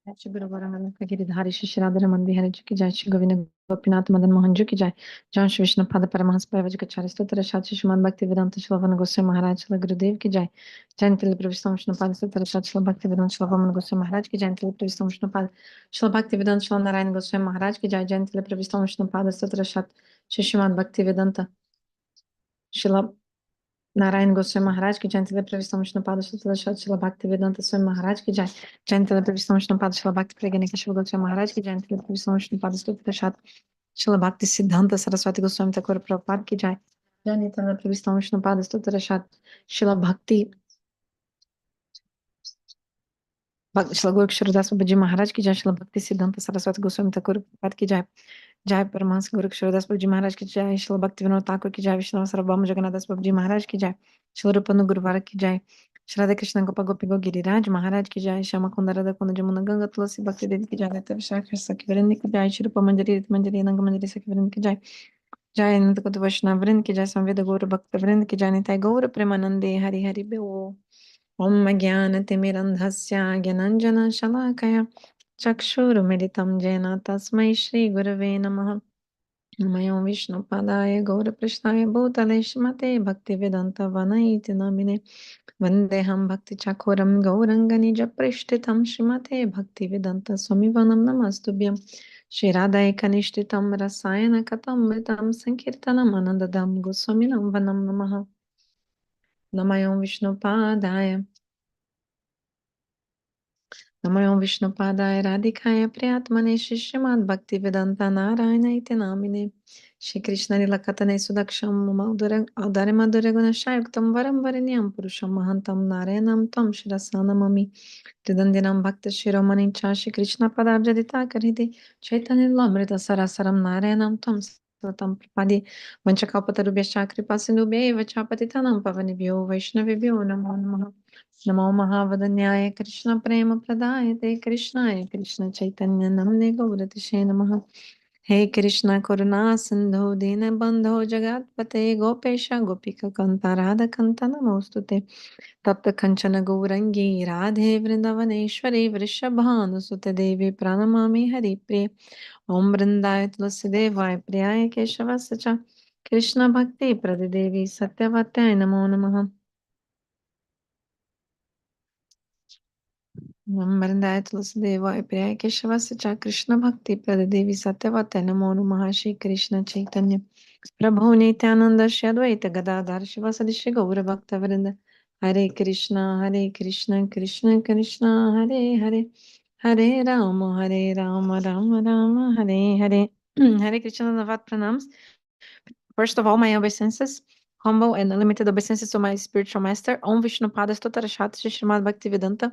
श्री गुरु वरदानंद का गिरिधारी श्री श्री राधा रमन बिहारी जी की जय। श्री गोविंद गोपीनाथ मदन मोहन जी की जय। जय श्री विष्णु पाद परमहंस परिव्राजकाचार्य स्तोत्र शास्त्री श्रीमद् भक्ति वेदांत श्री वन गोस्वामी महाराज श्री गुरुदेव की जय। जयंती प्रविष्ट विष्णु पाद स्तोत्र शास्त्री श्री भक्ति वेदांत श्री वन गोस्वामी महाराज की जयंती प्रविष्ट विष्णु पाद श्री भक्ति वेदांत श्री नारायण गोस्वामी महाराज की जय। जयंती प्रविष्ट विष्णु पाद स्तोत्र शास्त्री श्रीमद् भक्ति वेदांत श्री नारायण गोस्वामी महाराज की जयंती प्रविष्ट विष्णु पाद श्री भक्ति वेदांत स्वामी महाराज की जय। जयंती प्रविष्ट विष्णु पाद श्री भक्ति प्रज्ञा शिव गोस्वामी महाराज की जयंती प्रविष्ट विष्णु पाद श्री भक्ति सिद्धांत सरस्वती गोस्वामी ठाकुर प्रभुपाद की जय। जयंती प्रविष्ट विष्णु पाद श्री भक्ति श्री गुरु क्षरदास बाबा जी महाराज की जय। श्री भक्ति सिद्धांत सरस्वती गोस्वामी ठाकुर प्रभुपाद की जय। जय परमहंस गुरु क्षरदास बाबा जी महाराज की जय। श्री भक्ति विनोद ठाकुर की जय। विष्णु सर्वभौम जगन्नाथ दास बाबा जी महाराज की जय। श्री रूपनु गुरुवार की जय। श्री राधा कृष्ण गोपा गोपी गो गिरिराज महाराज की जय। श्यामा कुंद राधा कुंद जमुना गंगा तुलसी भक्ति देवी की जय। विशाख सखी वृंद की जय। श्री रूप मंजरी रीत मंजरी नंग मंजरी सखी वृंद की जय। जय अनंत कुत वैष्णव वृंद की जय। संवेद गौर भक्त वृंद की जय। निताय गौर प्रेमानंदे हरि हरि बोल। ओम ज्ञानतिमिरन्धस्य ज्ञानाञ्जनशलाकया चक्षुरुमिलितं येन तस्मै श्रीगुरवे नमः। नमो विष्णुपादाय गौरपृष्ठाय भूतले श्रीमते भक्तिवेदान्त वना इति नामिने। वन्देऽहं भक्तिचकोरं गौरङ्गनिजपृष्ठितं श्रीमते भक्तिवेदान्त स्वामिवनं नमस्तुभ्यं। श्रीराधाय कनिष्ठितं रसायनकथामृतं संकीर्तनम् आनन्ददां गोस्वामिनं वनं नमः। नमो विष्णुपादाय नमो विष्णुपादाय राधिकाय प्रियात्मने श्रीमद् भक्तिवेदान्ता नारायण इति नामिने। श्री कृष्ण लीलाकथने सुदक्षं औदार्य मधुर्य गुणशायुक्तं वरं वरेण्यं पुरुषं महन्तं नारायणं तं शिरसा नमामि। त्रिदन्दिनं भक्तशिरोमणिं च श्रीकृष्णपदाब्जदिताकरिते चैतन्यमृत सरसरं नारायणं तं सततं प्रपदे। वञ्चकल्पतरुभ्यश्च कृपासिन्धुभ्यैव च पतितानां पावनेभ्यो वैष्णवेभ्यो नमो नमः। नमो महावदन्याय कृष्ण प्रेम प्रदाय ते कृष्णाय कृष्ण चैतन्य नमने गौरतिशे नमः। हे कृष्ण करुणा सिंधु दीन बंधो जगत्पते गोपेश गोपिका कांता राधा कांता नमोस्तुते। तप्त कंचन गौरंगी राधे वृंदावनेश्वरी वृषभानुसुते देवी प्रणमामि हरिप्रिय। ओम वृंदाय तुलसीदेवाय प्रियाय केशवस्य च कृष्ण भक्ति प्रददेवी सत्यवत्याय नमो नमः। वृंदाय तुलसीदेवाय प्रियाय केशवस्य च कृष्ण भक्ति प्रददेवी सत्यवत्याय नमो नमः। श्री कृष्ण चैतन्य प्रभु नित्यानंद श्री अद्वैत गदाधर शिवासादि श्री गौर भक्त वृंद। हरे Krishna Krishna Krishna Hare Hare Hare Ram Ram Ram Hare Hare. Hare Krishna Navad pranams. First of all, my obeisances, humble and unlimited obeisances to my spiritual master, Om Vishnu Pada Stotara Shat Shri Srimad Bhaktivedanta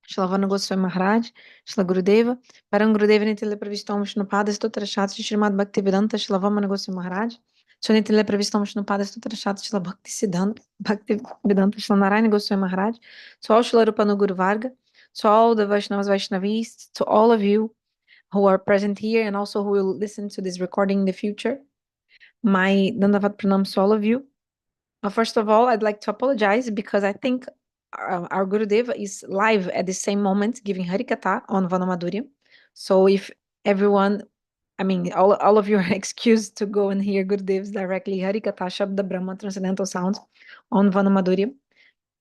Srila Vana Goswami Maharaj, Srila Gurudeva, Param Gurudeva Nitile Pravistam Vishnu Pada Stotara Shat Shri Srimad Bhaktivedanta Srila Vana Goswami Maharaj, Sunitile Pravistam Vishnu Pada Stotara Shat Srila Bhakti Siddhanta Bhaktivedanta Srila Narayana Goswami Maharaj, to all Srila Rupanu Guru Varga, to all the Vaishnavas, Vaishnavis, to all of you who are present here and also who will listen to this recording in the future. My Dandavat Pranams to all of you. First of all, I'd like to apologize because I think our Gurudeva is live at the same moment giving Harikatha on Vana Madhurya. So if everyone, I mean, all of you are excused to go and hear Gurudev's directly Harikatha, Shabda Brahma, Transcendental Sounds on Vana Madhurya.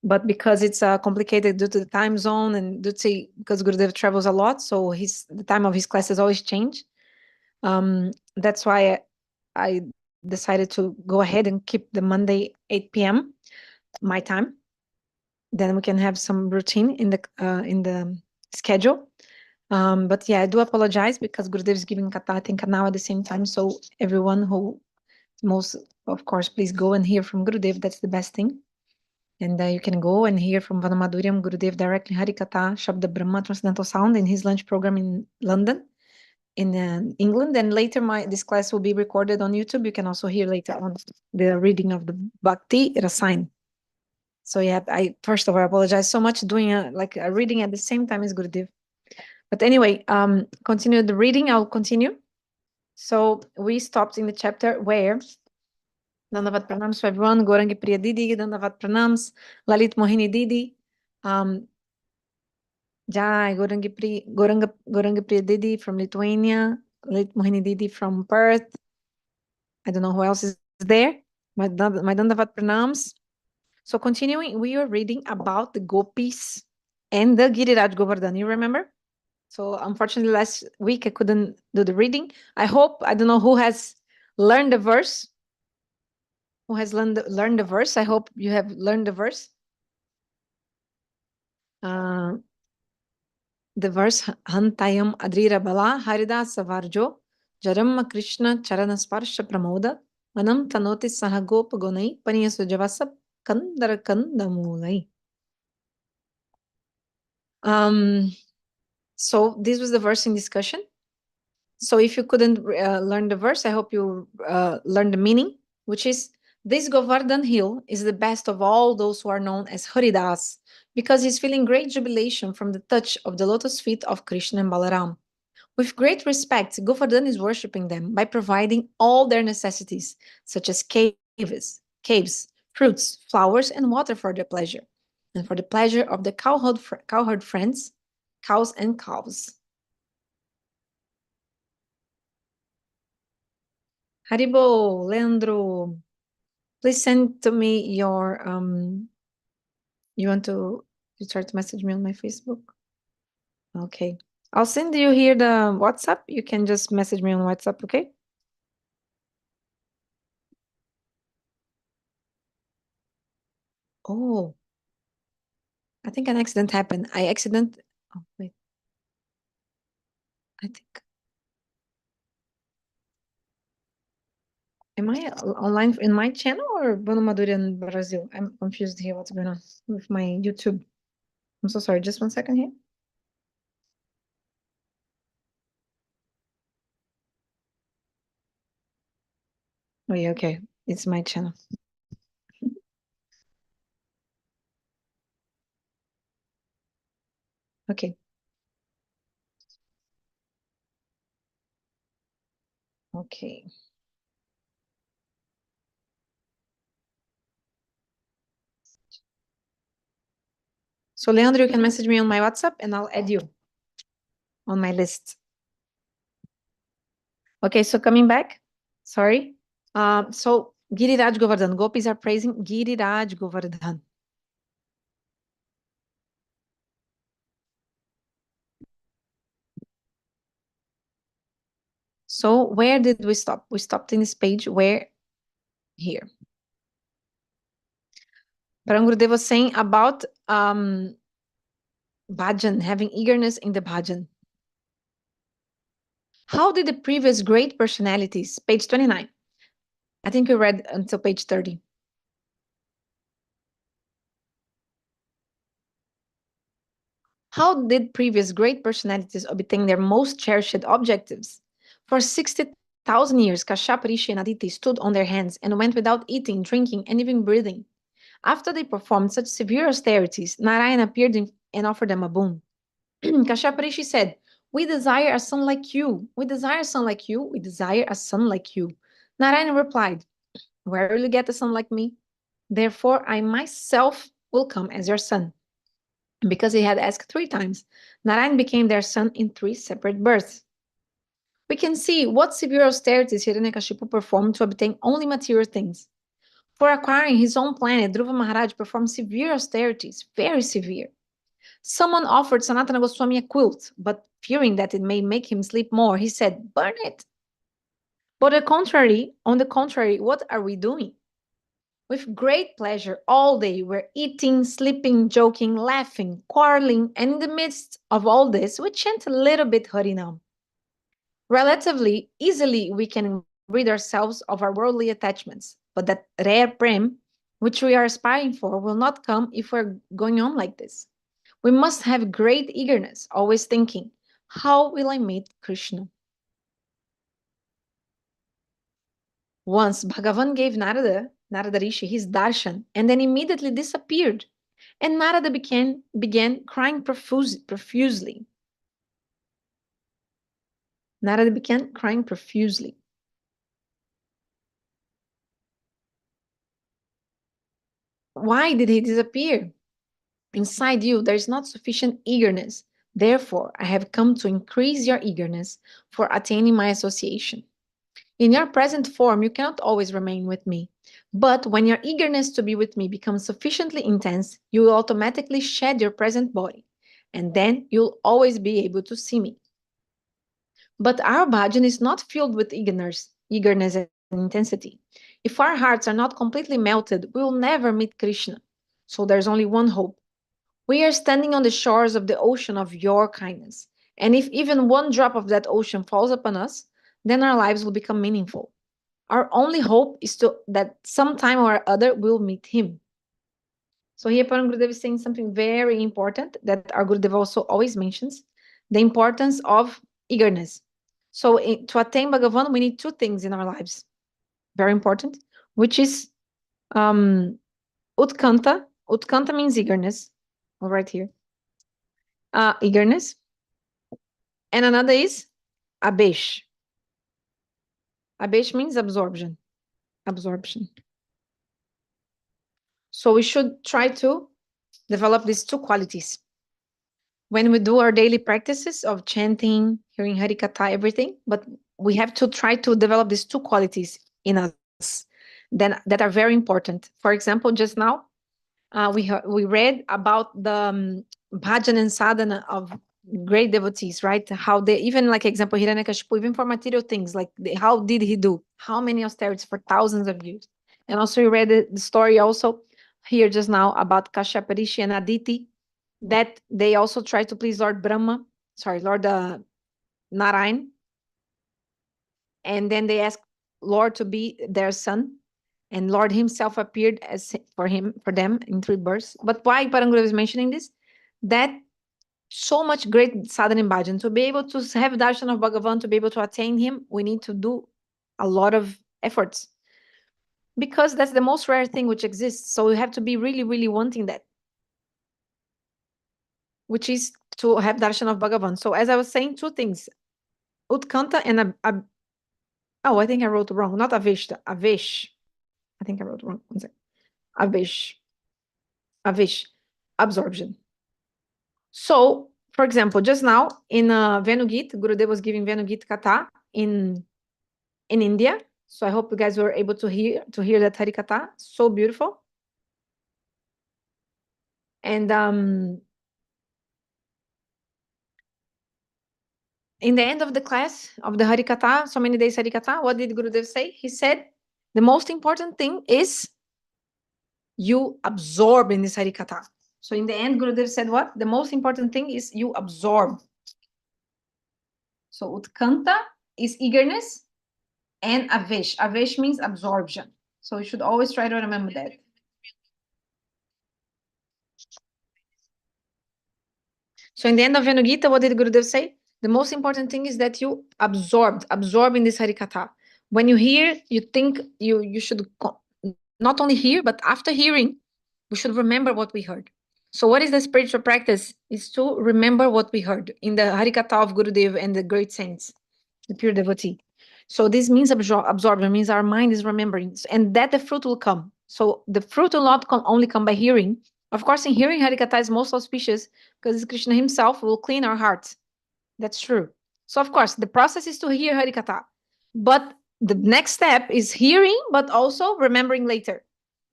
But because it's complicated due to the time zone and because Gurudev travels a lot, so the time of his classes always change. That's why I decided to go ahead and keep the Monday 8 p.m. my time. Then we can have some routine in the schedule. But yeah, I do apologize because Gurudev is giving Katha, I think, now at the same time. So everyone who of course, please go and hear from Gurudev. That's the best thing. And you can go and hear from Vana Madhuryam Gurudev directly Harikatha, Shabda Brahma, Transcendental Sound in his lunch program in London, in England. And later this class will be recorded on YouTube. You can also hear later on the reading of the Bhakti Rasayan. So yeah, I first of all apologize so much doing a reading at the same time as Gurudev. But anyway, continue the reading. I'll continue. So we stopped in the chapter where Dandavat pranams to everyone. Gaurangi Priya Didi, Dandavat pranams. Lalit Mohini Didi. Jai, Gorangapriya Didi from Lithuania, Lit Mohini Didi from Perth. I don't know who else is there. My Dandavat pranams. So continuing, we are reading about the Gopis and the Giriraj Govardhana. You remember? So unfortunately, last week I couldn't do the reading. I hope, I don't know who has learned the verse. Who has learned the verse? I hope you have learned the verse. Uh, the verse Hantayam Adrira Bala Haridasa Varjo Jaramma Krishna Charana Sparsha Pramoda Manam Tanoti Sahagopa Gonai Paniyasujavasa Kandara Kandamulai. So this was the verse in discussion. So if you couldn't learn the verse, I hope you learn the meaning, which is this Govardhan hill is the best of all those who are known as Haridas, because he's feeling great jubilation from the touch of the lotus feet of Krishna and Balaram. With great respect, Govardhan is worshipping them by providing all their necessities, such as caves, fruits, flowers, and water for their pleasure, and for the pleasure of the cowherd friends, cows and calves. Haribo, Leandro, please send to me your you want to you try to message me on my Facebook? Okay. I'll send you here the WhatsApp. You can just message me on WhatsApp, okay? Oh, I think an accident happened. Oh, wait. I think am I online in my channel or Bono Madurian Brazil? I'm confused here. What's going on with my YouTube? I'm so sorry. Just one second here. Oh yeah, okay. It's my channel. Okay. Okay. So Leandro, you can message me on my WhatsApp and I'll add you on my list. Okay, so coming back, sorry. So Giriraj Govardhan, Gopis are praising Giriraj Govardhan. So where did we stop? We stopped in this page where? Here. Param Gurudeva was saying about bhajan, having eagerness in the bhajan. How did the previous great personalities, page 29, I think we read until page 30. How did previous great personalities obtain their most cherished objectives? For 60,000 years, Kashyap, Rishi, and Aditi stood on their hands and went without eating, drinking, and even breathing. After they performed such severe austerities, Narayana appeared and offered them a boon. Kashyap Rishi said, "We desire a son like you. We desire a son like you. We desire a son like you." Narayana replied, "Where will you get a son like me? Therefore, I myself will come as your son." Because he had asked 3 times, Narayan became their son in 3 separate births. We can see what severe austerities Hiranyakashipu performed to obtain only material things. For acquiring his own planet, Dhruva Maharaj performed severe austerities, very severe. Someone offered Sanatana Goswami a quilt, but fearing that it may make him sleep more, he said, "Burn it." But on the contrary, what are we doing? With great pleasure, all day we're eating, sleeping, joking, laughing, quarreling, and in the midst of all this, we chant a little bit Harinam. Relatively easily, we can rid ourselves of our worldly attachments, but that rare prem, which we are aspiring for, will not come if we're going on like this. We must have great eagerness, always thinking, how will I meet Krishna? Once Bhagavan gave Narada Rishi, his darshan, and then immediately disappeared. And Narada began crying profusely. Narada began crying profusely. Why did he disappear? Inside you, there is not sufficient eagerness. Therefore, I have come to increase your eagerness for attaining my association. In your present form, you cannot always remain with me. But when your eagerness to be with me becomes sufficiently intense, you will automatically shed your present body, and then you'll always be able to see me. But our bhajan is not filled with eagerness and intensity. If our hearts are not completely melted, we will never meet Krishna. So there's only one hope. We are standing on the shores of the ocean of your kindness. And if even one drop of that ocean falls upon us, then our lives will become meaningful. Our only hope is that sometime or other we'll meet him. So here Param Gurudeva is saying something very important that our Gurudeva also always mentions, the importance of eagerness. So to attain Bhagavan, we need two things in our lives, very important, which is utkanta. Utkanta means eagerness, right here. Eagerness. And another is abesh. Abesh means absorption. Absorption. So we should try to develop these two qualities. When we do our daily practices of chanting, hearing Harikatha, everything, but we have to try to develop these two qualities in us that are very important. For example, just now, we read about the bhajan and sadhana of great devotees, right? How they, even like example, Hiranyakashipu, even for material things, like how did he do? How many austerities for thousands of years? And also we read the story also here just now about Kashyapa Rishi and Aditi, that they also try to please Lord Brahma, sorry, Lord Narayan. And then they asked Lord to be their son. And Lord himself appeared as for them in 3 births. But why Param Gurudeva is mentioning this? That so much great sadhana and bhajan, to be able to have darshan of Bhagavan, to be able to attain him, we need to do a lot of efforts. Because that's the most rare thing which exists. So we have to be really, really wanting that, which is to have darshan of Bhagavan. So as I was saying, two things, utkanta and oh, I think I wrote wrong, not avishta, avish. I think I wrote wrong. One second. Avish, absorption. So, for example, just now in Venugit, Gurudev was giving Venugit Katha in India. So I hope you guys were able to hear that Harikatha. So beautiful. And in the end of the class of the Harikatha, so many days Harikatha, what did Gurudev say? He said, the most important thing is you absorb in this Harikatha. So in the end, Gurudev said what? The most important thing is you absorb. So utkanta is eagerness, and avesh. Avesh means absorption. So you should always try to remember that. So in the end of Venugita, what did Gurudev say? The most important thing is that you absorb in this Harikatha. When you hear, you think you should not only hear, but after hearing, we should remember what we heard. So what is the spiritual practice? Is to remember what we heard in the Harikatha of Gurudev and the great saints, the pure devotee. So this means absorption, means our mind is remembering, and that the fruit will come. So the fruit will not only come by hearing. Of course, in hearing Harikatha is most auspicious because Krishna himself will clean our hearts. That's true. So of course, the process is to hear Harikatha. But the next step is hearing, but also remembering later.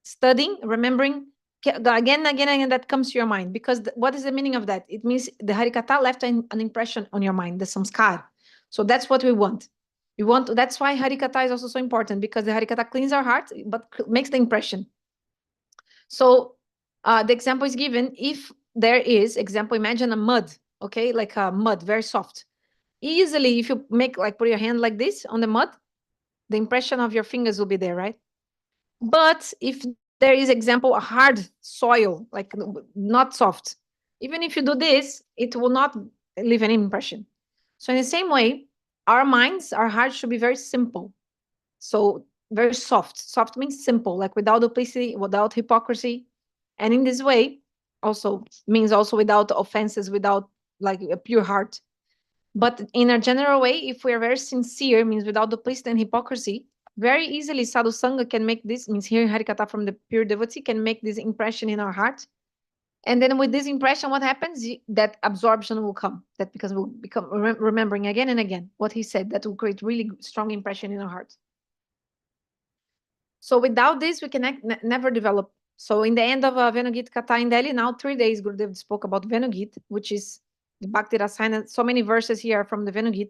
Studying, remembering again and again, that comes to your mind. Because what is the meaning of that? It means the Harikatha left an impression on your mind, the samskar. So that's what we want. That's why Harikatha is also so important, because the Harikatha cleans our heart, but makes the impression. So the example is given, if there is, example, imagine a mud, okay, like a mud, very soft. Easily, if you make, like, put your hand like this on the mud, the impression of your fingers will be there, right? But if there is, example, a hard soil, like not soft, even if you do this, it will not leave any impression. So in the same way, our minds, our hearts should be very simple. So very soft. Soft means simple, like without duplicity, without hypocrisy. And in this way, also means also without offenses, without like a pure heart. But in a general way, if we are very sincere, means without duplicity and hypocrisy, very easily sadhu sangha can make this, means hearing Harikatha from the pure devotee, can make this impression in our heart. And then with this impression, what happens? That absorption will come. That because we'll become remembering again and again what he said. That will create really strong impression in our hearts. So without this, we can never develop. So in the end of Venugit Katha in Delhi, now 3 days, Gurudev spoke about Venugit, which is the Bhakti Rasayan. So many verses here from the Venugit,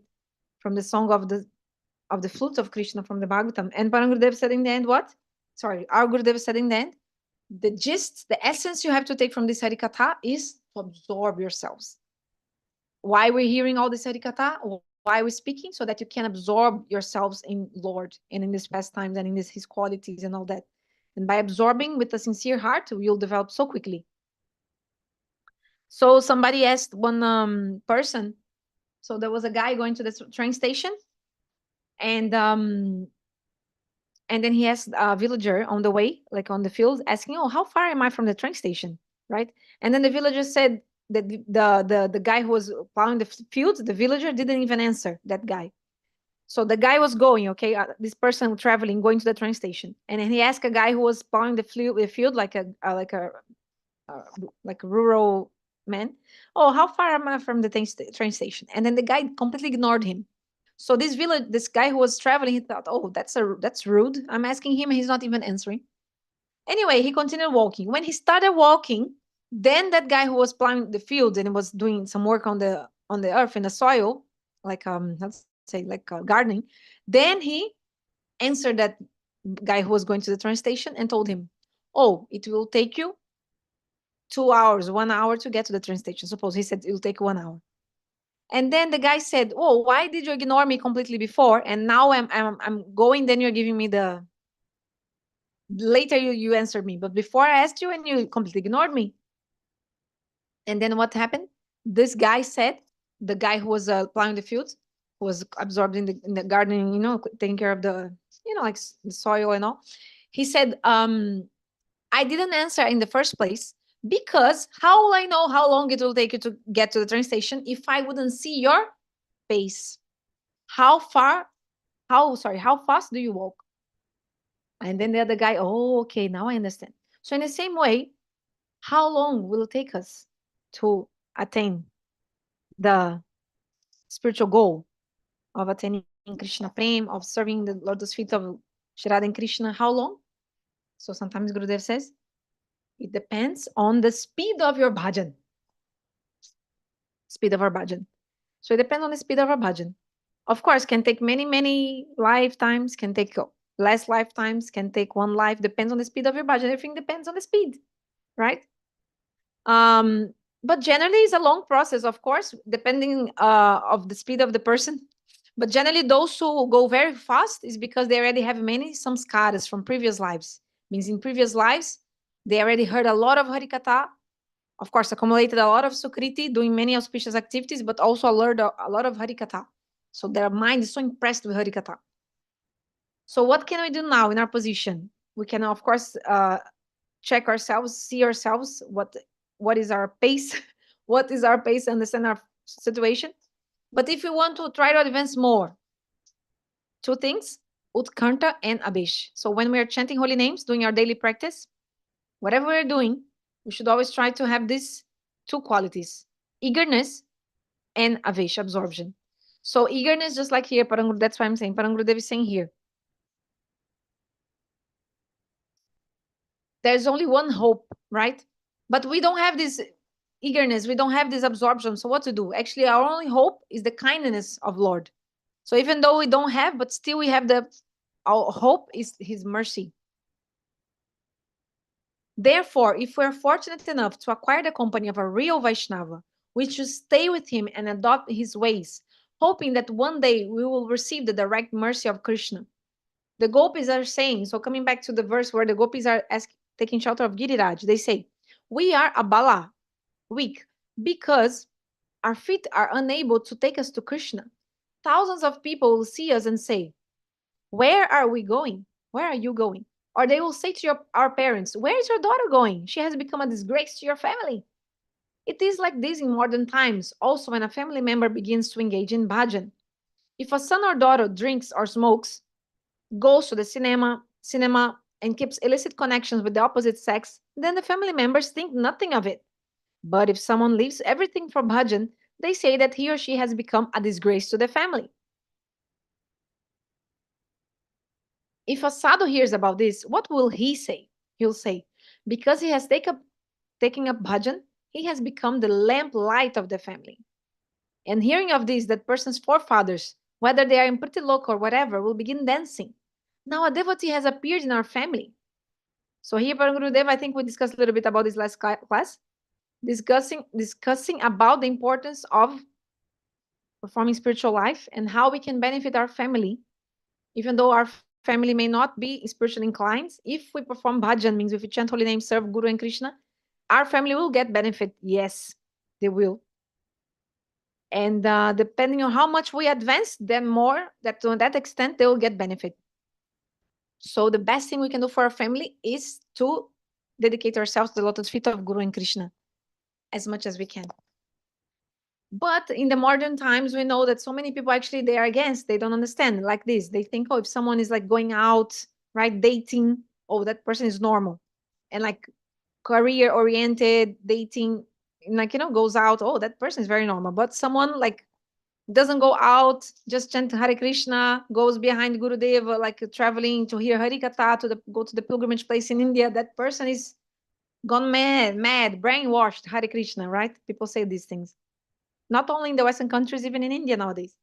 from the song of the flute of Krishna from the Bhagavatam. And Param Gurudeva said in the end what? Sorry, our Gurudeva said in the end, the gist, the essence you have to take from this Harikatha is to absorb yourselves. Why we're hearing all this Harikatha? Why we're speaking? So that you can absorb yourselves in Lord and in these pastimes and in his qualities and all that. And by absorbing with a sincere heart, you'll develop so quickly. So somebody asked one person, so there was a guy going to the train station, and then he asked a villager on the way, like on the field, asking, "Oh, how far am I from the train station?" Right? And then the villager said that the guy who was plowing the field, the villager didn't even answer that guy. So the guy was going, okay, this person traveling, going to the train station, and then he asked a guy who was plowing the field like a rural man, "Oh, how far am I from the train station?" And then the guy completely ignored him. So this guy who was traveling, he thought, "Oh, that's rude. I'm asking him, and he's not even answering." Anyway, he continued walking. When he started walking, then that guy who was plowing the field and was doing some work on the earth and the soil, like let's say like gardening, then he answered that guy who was going to the train station and told him, "Oh, it will take you 2 hours, 1 hour to get to the train station." Suppose he said it will take 1 hour. And then the guy said, "Oh, why did you ignore me completely before? And now I'm going, then you're giving me the later you answered me, but before I asked you and you completely ignored me." And then what happened? This guy said, the guy who was plowing the fields, who was absorbed in the gardening, taking care of the, like the soil and all. He said, "I didn't answer in the first place because how will I know how long it will take you to get to the train station if I wouldn't see your pace? How fast do you walk?" And then the other guy, "Oh, okay, now I understand." So in the same way, how long will it take us to attain the spiritual goal of attaining Krishna Prem, of serving the lotus feet of Shri Radha and Krishna? How long? So sometimes Gurudev says, it depends on the speed of your bhajan. Speed of our bhajan. So it depends on the speed of our bhajan. Of course, can take many, many lifetimes, can take less lifetimes, can take one life, depends on the speed of your bhajan. Everything depends on the speed, right? But generally it's a long process, of course, depending of the speed of the person. But generally those who go very fast is because they already have many samskaras from previous lives. Means in previous lives, they already heard a lot of Harikatha, of course, accumulated a lot of Sukriti, doing many auspicious activities, but also learned a lot of Harikatha. So their mind is so impressed with Harikatha. So what can we do now in our position? We can, of course, check ourselves, see ourselves, what is our pace, what is our pace, understand our situation. But if we want to try to advance more, two things, Utkanta and Abesh. So when we are chanting holy names, doing our daily practice, whatever we're doing, we should always try to have these two qualities, eagerness and Avesh, absorption. So eagerness, just like here, that's why I'm saying, Param Gurudeva is saying here, there's only one hope, right? But we don't have this eagerness, we don't have this absorption. So what to do? Actually, our only hope is the kindness of Lord. So even though we don't have, but still we have our hope is his mercy. Therefore, if we're fortunate enough to acquire the company of a real Vaishnava, we should stay with him and adopt his ways, hoping that one day we will receive the direct mercy of Krishna. The Gopis are saying, so coming back to the verse where the Gopis are taking shelter of Giriraj, they say, we are abala, weak, because our feet are unable to take us to Krishna. Thousands of people will see us and say, where are we going? Where are you going? Or they will say to our parents, where is your daughter going? She has become a disgrace to your family. It is like this in modern times, also when a family member begins to engage in bhajan. If a son or daughter drinks or smokes, goes to the cinema, and keeps illicit connections with the opposite sex, then the family members think nothing of it. But if someone leaves everything for bhajan, they say that he or she has become a disgrace to the family. If a sadhu hears about this, what will he say? He'll say, because he has taken up bhajan, he has become the lamp light of the family. And hearing of this, that person's forefathers, whether they are in Pritilok or whatever, will begin dancing. Now a devotee has appeared in our family. So here, Param Gurudeva, I think we discussed a little bit about this last class, discussing about the importance of performing spiritual life and how we can benefit our family, even though our family may not be spiritually inclined. If we perform bhajan, means if we chant holy names, serve Guru and Krishna, our family will get benefit. Yes, they will. And depending on how much we advance them more, that to that extent they will get benefit. So the best thing we can do for our family is to dedicate ourselves to the lotus feet of Guru and Krishna as much as we can. But in the modern times, we know that so many people actually they are against. They don't understand like this. They think, oh, if someone is like going out, right, dating, oh, that person is normal, and like career oriented dating, like goes out, oh, that person is very normal. But someone like doesn't go out, just chant Hare Krishna, goes behind Gurudeva, like traveling to hear Harikatha, go to the pilgrimage place in India, that person is gone mad, brainwashed, Hare Krishna, right? People say these things. Not only in the Western countries, even in India nowadays.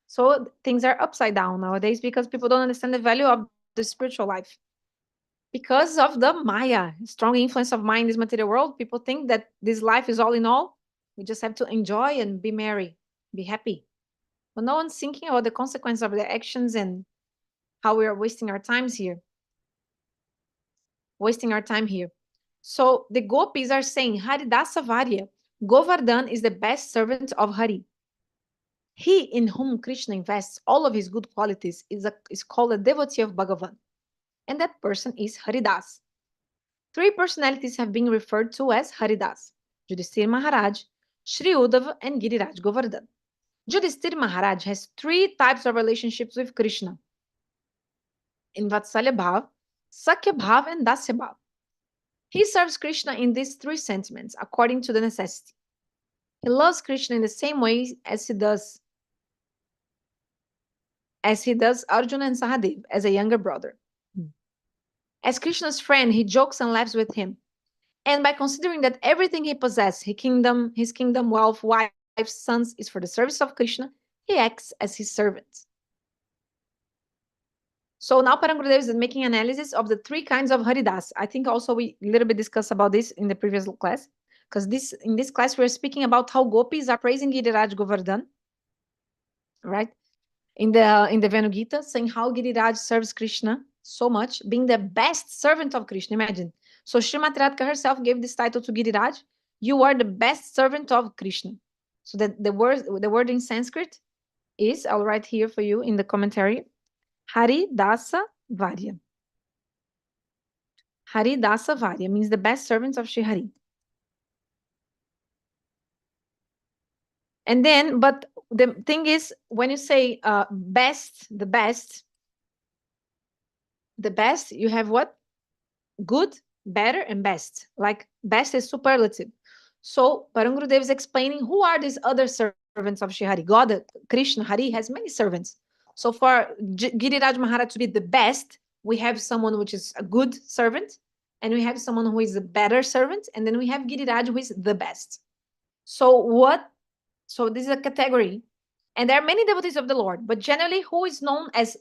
So things are upside down nowadays because people don't understand the value of the spiritual life. Because of the Maya, strong influence of Maya in this material world, people think that this life is all in all. We just have to enjoy and be merry, be happy. But no one's thinking about the consequence of their actions and how we are wasting our times here. Wasting our time here. So the Gopis are saying, Haridasa Varya, Govardhan is the best servant of Hari. He in whom Krishna invests all of his good qualities is called a devotee of Bhagavan. And that person is Haridas. Three personalities have been referred to as Haridas: Yudhishthir Maharaj, Sri Uddhava, and Giriraja Govardhana. Yudhishthir Maharaj has three types of relationships with Krishna: in Vatsalya Bhav, Sakya Bhav, and Dasya Bhav. He serves Krishna in these three sentiments according to the necessity. He loves Krishna in the same way as he does Arjuna and Sahadev as a younger brother. As Krishna's friend, he jokes and laughs with him. And by considering that everything he possesses, his kingdom, wealth, wives, sons, is for the service of Krishna, he acts as his servant. So now Param Gurudeva is making analysis of the three kinds of Haridas. I think also we a little bit discussed about this in the previous class, because in this class we're speaking about how Gopis are praising Giriraja Govardhana, right? In the Venu Gita, saying how Giriraj serves Krishna so much, being the best servant of Krishna. Imagine. So Srimati Radhika herself gave this title to Giriraj. You are the best servant of Krishna. So that the word in Sanskrit is, I'll write here for you in the commentary, Hari Dasa Varya. Hari Dasa Varya means the best servants of Shri Hari. And then, but the thing is, when you say best, the best, you have what? Good, better, and best. Like best is superlative. So Param Gurudeva is explaining who are these other servants of Shri Hari. God, Krishna, Hari has many servants. So for Giriraj Maharaj to be the best, we have someone which is a good servant, and we have someone who is a better servant, and then we have Giriraj who is the best. So this is a category, and there are many devotees of the Lord, but generally who is known as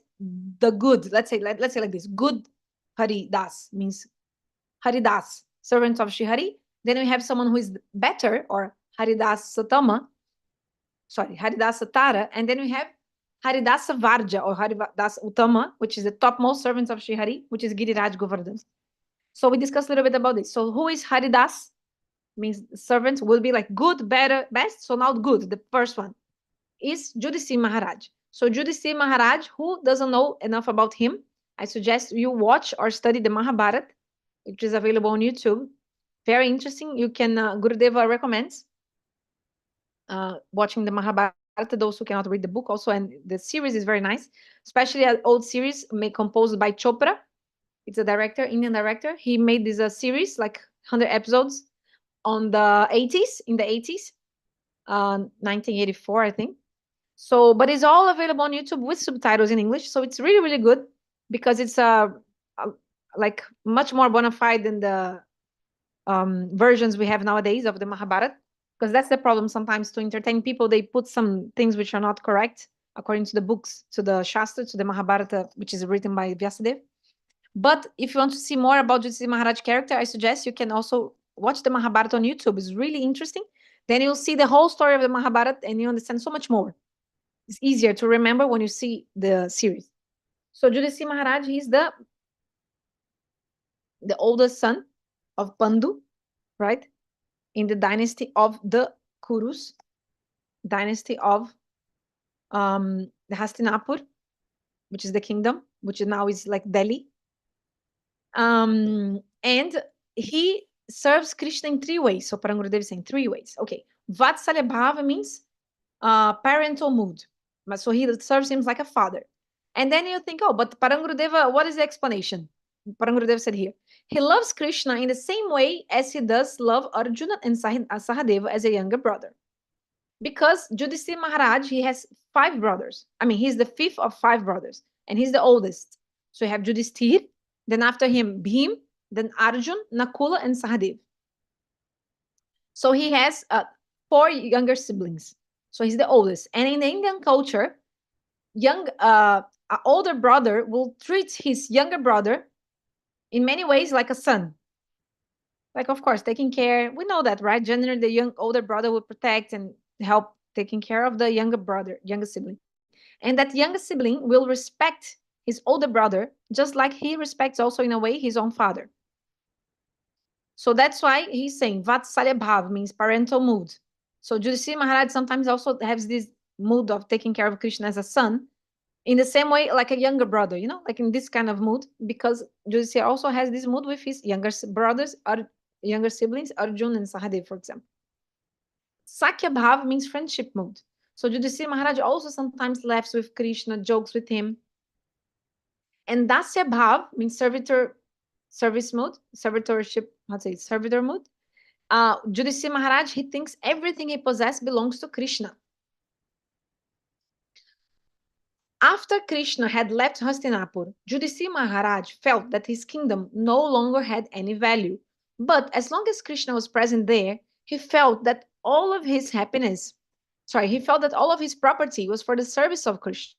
the good, let's say like this, good Hari Das means Haridas, servant of Shri Hari. Then we have someone who is better, or Haridas Satama, Haridas Satara, and then we have Haridasa Varja or Haridas Uttama, which is the topmost servants of Shri Hari, which is Giriraj Govardhana. So we discussed a little bit about this. So who is Haridas? Means servants will be like good, better, best. So now good, the first one is Yudhishthir Maharaj. So Yudhishthir Maharaj, who doesn't know enough about him, I suggest you watch or study the Mahabharata, which is available on YouTube. Very interesting. You can, Gurudeva recommends watching the Mahabharata, those who cannot read the book also, and the series is very nice, especially an old series composed by Chopra. It's a director, Indian director. He made this series, like 100 episodes, on the 80s, in the 80s, 1984, I think. So, but it's all available on YouTube with subtitles in English. So it's really, really good because it's like much more bona fide than the versions we have nowadays of the Mahabharata. Because that's the problem sometimes to entertain people. They put some things which are not correct according to the books, to the Shastra, to the Mahabharata, which is written by Vyasadeva. But if you want to see more about Yudhishthira Maharaj character, I suggest you can also watch the Mahabharata on YouTube. It's really interesting. Then you'll see the whole story of the Mahabharata and you understand so much more. It's easier to remember when you see the series. So Yudhishthira Maharaj, he's the oldest son of Pandu, right? In the dynasty of the Kurus, dynasty of the Hastinapur, which is the kingdom, which now is like Delhi. And he serves Krishna in 3 ways. So Param Gurudeva is saying 3 ways. Okay. Vatsalya Bhava means parental mood. So he serves him like a father. And then you think, oh, but Param Gurudeva, what is the explanation? Param Gurudeva said here, he loves Krishna in the same way as he does love Arjuna and Sahadeva as a younger brother. Because Yudhishthira Maharaj, he has 5 brothers. I mean, he's the 5th of 5 brothers, and he's the oldest. So you have Yudhishthira, then after him, Bhim, then Arjun, Nakula, and Sahadev. So he has 4 younger siblings. So he's the oldest. And in the Indian culture, older brother will treat his younger brother in many ways like a son. Like, of course, taking care. We know that, right? Generally, the older brother will protect and help taking care of the younger sibling. And that younger sibling will respect his older brother, just like he respects also in a way his own father. So that's why he's saying Vatsalya Bhav means parental mood. So Yudhishthira Maharaj sometimes also has this mood of taking care of Krishna as a son, in the same way like a younger brother, like in this kind of mood, because Yudhishthira also has this mood with his younger brothers or younger siblings, Arjun and Sahadev, for example. Sakya Bhav means friendship mood. So Yudhishthira Maharaj also sometimes laughs with Krishna, jokes with him. And Dasya Bhav means service mood, servitorship, servitor mood. Yudhishthira Maharaj, he thinks everything he possesses belongs to Krishna. After Krishna had left Hastinapur, Yudhishthira Maharaj felt that his kingdom no longer had any value. But as long as Krishna was present there, he felt that all of his property was for the service of Krishna.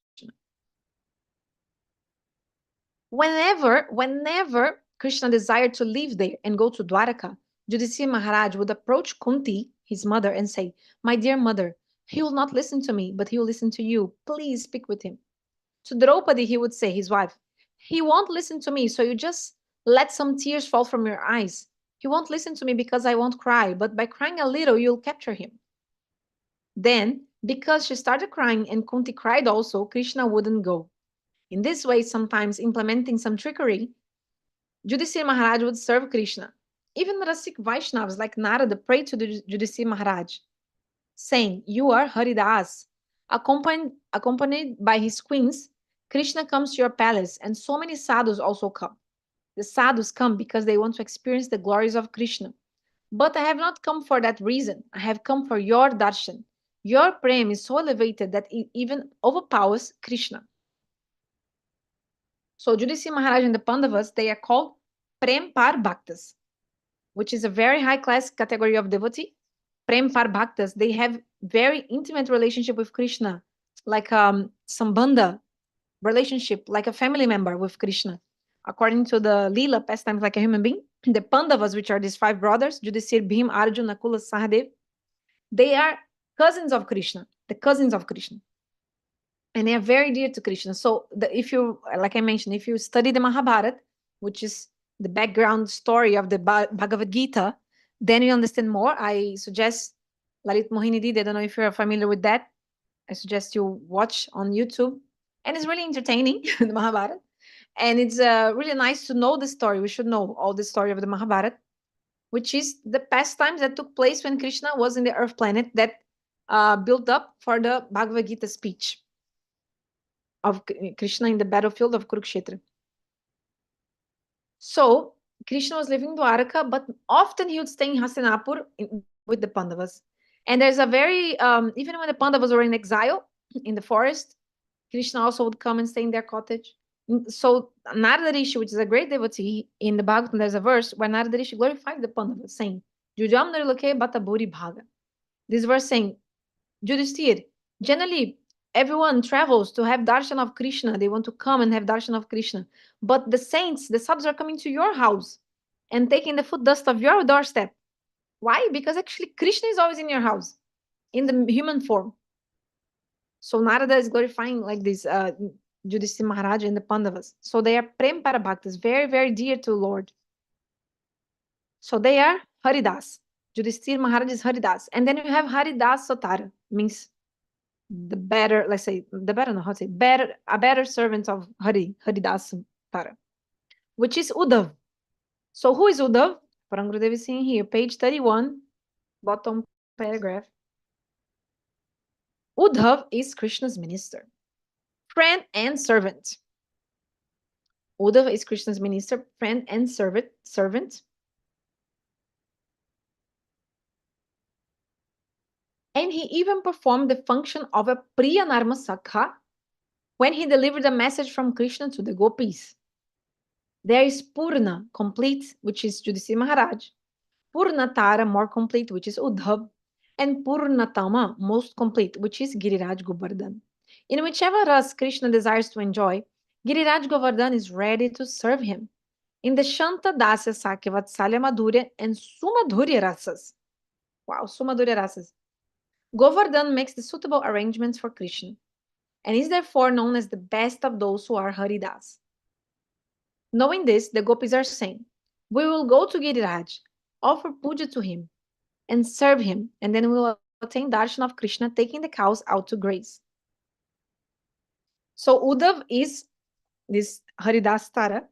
Whenever Krishna desired to leave there and go to Dwaraka, Yudhishthira Maharaj would approach Kunti, his mother, and say, "My dear mother, he will not listen to me, but he will listen to you. Please speak with him." To Draupadi, he would say, his wife, "He won't listen to me, so you just let some tears fall from your eyes. He won't listen to me because I won't cry, but by crying a little, you'll capture him." Then, because she started crying and Kunti cried also, Krishna wouldn't go. In this way, sometimes implementing some trickery, Yudhishthira Maharaj would serve Krishna. Even Rasik Vaishnavas like Narada prayed to Yudhishthira Maharaj, saying, "You are Haridas." Accompanied by his queens, Krishna comes to your palace, and so many sadhus also come. The sadhus come because they want to experience the glories of Krishna. But I have not come for that reason. I have come for your darshan. Your prem is so elevated that it even overpowers Krishna. So Yudhishthira Maharaj and the Pandavas, they are called Prem Par Bhaktas, which is a very high class category of devotee. Prem Par Bhaktas, they have very intimate relationship with Krishna, like Sambandha relationship, like a family member with Krishna. According to the Leela, pastimes like a human being, the Pandavas, which are these 5 brothers, Yudhishthira, Bhim, Arjuna, Nakula, Sahadev, they are cousins of Krishna, the cousins of Krishna. And they are very dear to Krishna. So if you, like I mentioned, if you study the Mahabharata, which is the background story of the Bhagavad Gita, then you understand more. I suggest Lalit Mohini Didi, I don't know if you're familiar with that. I suggest you watch on YouTube. And it's really entertaining, the Mahabharata. And it's really nice to know the story. We should know all the story of the Mahabharata, which is the pastimes that took place when Krishna was in the earth planet that built up for the Bhagavad Gita speech of Krishna in the battlefield of Kurukshetra. So Krishna was living in Dwarka, but often he would stay in Hastinapur with the Pandavas. And there's a very, even when the Pandavas were in exile in the forest, Krishna also would come and stay in their cottage. So Narada Rishi, which is a great devotee, in the Bhagavatam, there's a verse where Narada Rishi glorified the Pandavas, saying, Jujam Nariloke Bataburi Bhaga. This verse saying, Yudhishthir, generally everyone travels to have darshan of Krishna. They want to come and have darshan of Krishna. But the saints, the sadhus are coming to your house and taking the foot dust of your doorstep. Why? Because actually Krishna is always in your house in the human form. So Narada is glorifying like this Yudhishthira Maharaja and the Pandavas. So they are Prem Parabhaktas, very, very dear to Lord. So they are Haridas. Yudhishthira Maharaj is Haridas. And then you have Haridas Sotara, means the better, let's say, the better, no, how to say, better, a better servant of Haridas Sotara, which is Uddhav. So who is Uddhav? Param Gurudeva is saying here, page 31, bottom paragraph. Uddhav is Krishna's minister, friend and servant. Uddhav is Krishna's minister, friend and servant. And he even performed the function of a Priya Narma Sakha when he delivered a message from Krishna to the Gopis. There is Purna, complete, which is Yudhishthira Maharaj, Purnatara, more complete, which is Uddhav, and Purnatama, most complete, which is Giriraja Govardhana. In whichever ras Krishna desires to enjoy, Giriraja Govardhana is ready to serve him. In the Shanta Dasya Sakya Vatsalya Madhurya and Sumadhurya rasas. Wow, Sumadhurya rasas. Govardhan makes the suitable arrangements for Krishna and is therefore known as the best of those who are Haridas. Knowing this, the Gopis are saying, we will go to Giriraj, offer puja to him, and serve him, and then we will attain darshan of Krishna, taking the cows out to graze. So Uddhav is this Haridas Tara,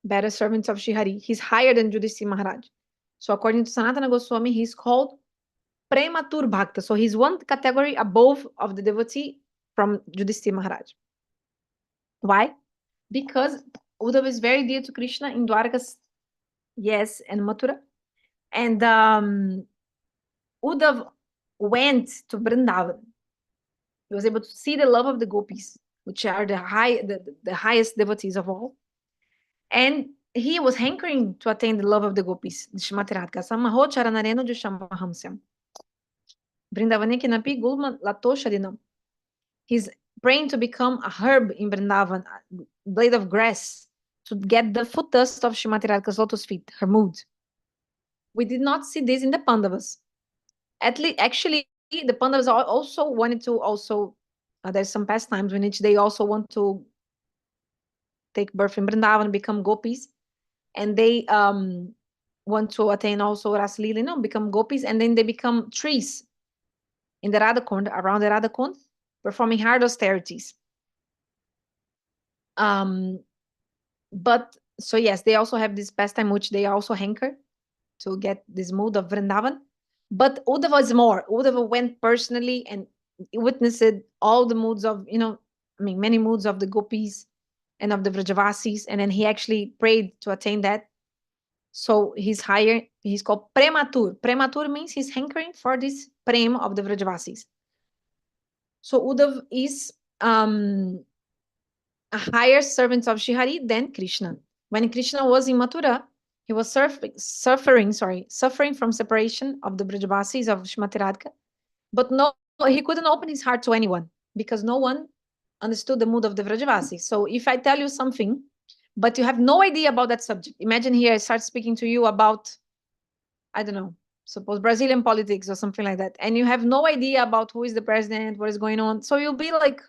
better servant of Shri Hari. He's higher than Yudhishthira Maharaj. So according to Sanatana Goswami, he's called Prematur Bhakta. So he's one category above of the devotee from Yudhishthira Maharaj. Why? Because Uddhav is very dear to Krishna in Dwarkas, yes, and Mathura. And Uddhav went to Vrindavan. He was able to see the love of the Gopis, which are the highest devotees of all. And he was hankering to attain the love of the Gopis. Shrimati Radhika Samaho Charanareno Jushamahamsyam. Vrindavane Kinapi Gulma Lato Sharinam. He's praying to become a herb in Vrindavan, a blade of grass, to get the foot dust of Shrimati Radhika's lotus feet, her mood. We did not see this in the Pandavas. At least, actually, the Pandavas also wanted to there's some pastimes in which they also want to take birth in Vrindavan, become Gopis, and they want to attain also Rasalila, become Gopis, and then they become trees in the Radhakund, around the Radhakund, performing hard austerities. But so yes, they also have this pastime which they also hanker to get this mood of Vrindavan. But Uddhava was more. Uddhava went personally and witnessed all the moods of, many moods of the Gopis and of the Vrajavasis. And then he actually prayed to attain that. So he's higher. He's called Prematur. Prematur means he's hankering for this prem of the Vrajavasis. So Uddhav is a higher servant of Shri than Krishna. When Krishna was in Mathura, he was suffering from separation of the Brajavasis of Shrimati Radhika. But no, he couldn't open his heart to anyone because no one understood the mood of the Vrajavasis. So if I tell you something, but you have no idea about that subject, imagine here I start speaking to you about, I don't know, suppose Brazilian politics or something like that, and you have no idea about who is the president, what is going on. So you'll be like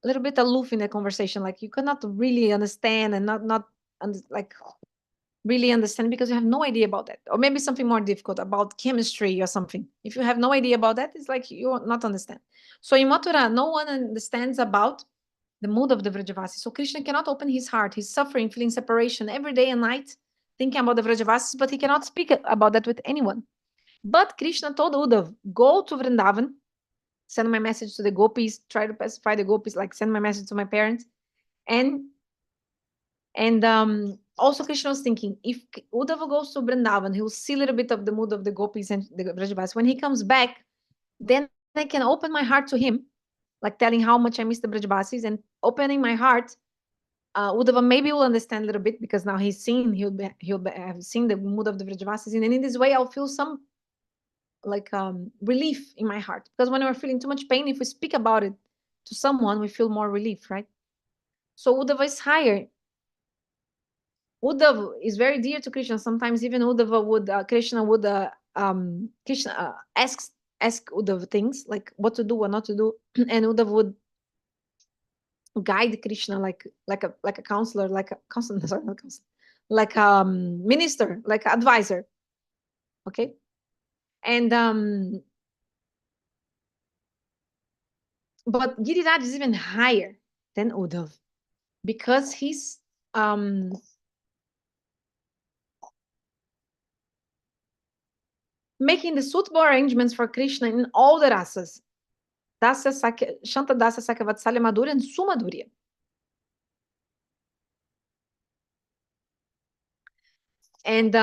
a little bit aloof in the conversation, like you cannot really understand and not really understand because you have no idea about that. Or maybe something more difficult about chemistry or something. If you have no idea about that, it's like you will not understand. So in Mathura, no one understands about the mood of the Vrajavasi. So Krishna cannot open his heart. He's suffering, feeling separation every day and night, thinking about the Vrajavasis, but he cannot speak about that with anyone. But Krishna told Uddhav, go to Vrindavan, send my message to the Gopis, try to pacify the Gopis, like send my message to my parents, and Also, Krishna was thinking, if Uddhava goes to Vrindavan, he will see a little bit of the mood of the Gopis and the Brajavasis. When he comes back, then I can open my heart to him, like telling how much I miss the Brajavasis and opening my heart. Uddhava maybe will understand a little bit because now he'll have seen the mood of the Vrajavasis, and in this way I'll feel some like relief in my heart, because when we're feeling too much pain, if we speak about it to someone, we feel more relief, right? So Uddhava is higher. Uddhava is very dear to Krishna. Sometimes even Uddhava would Krishna ask Uddhava things like what to do, what not to do, and Uddhava would guide Krishna like a counselor, like a counselor, sorry, not counselor, like minister, like advisor. Okay. And but Giriraj is even higher than Uddhav because he's making the suitable arrangements for Krishna in all the rasas. Shanta Dasa Sakya Vatsalya Madhurya and Sumadhurya. And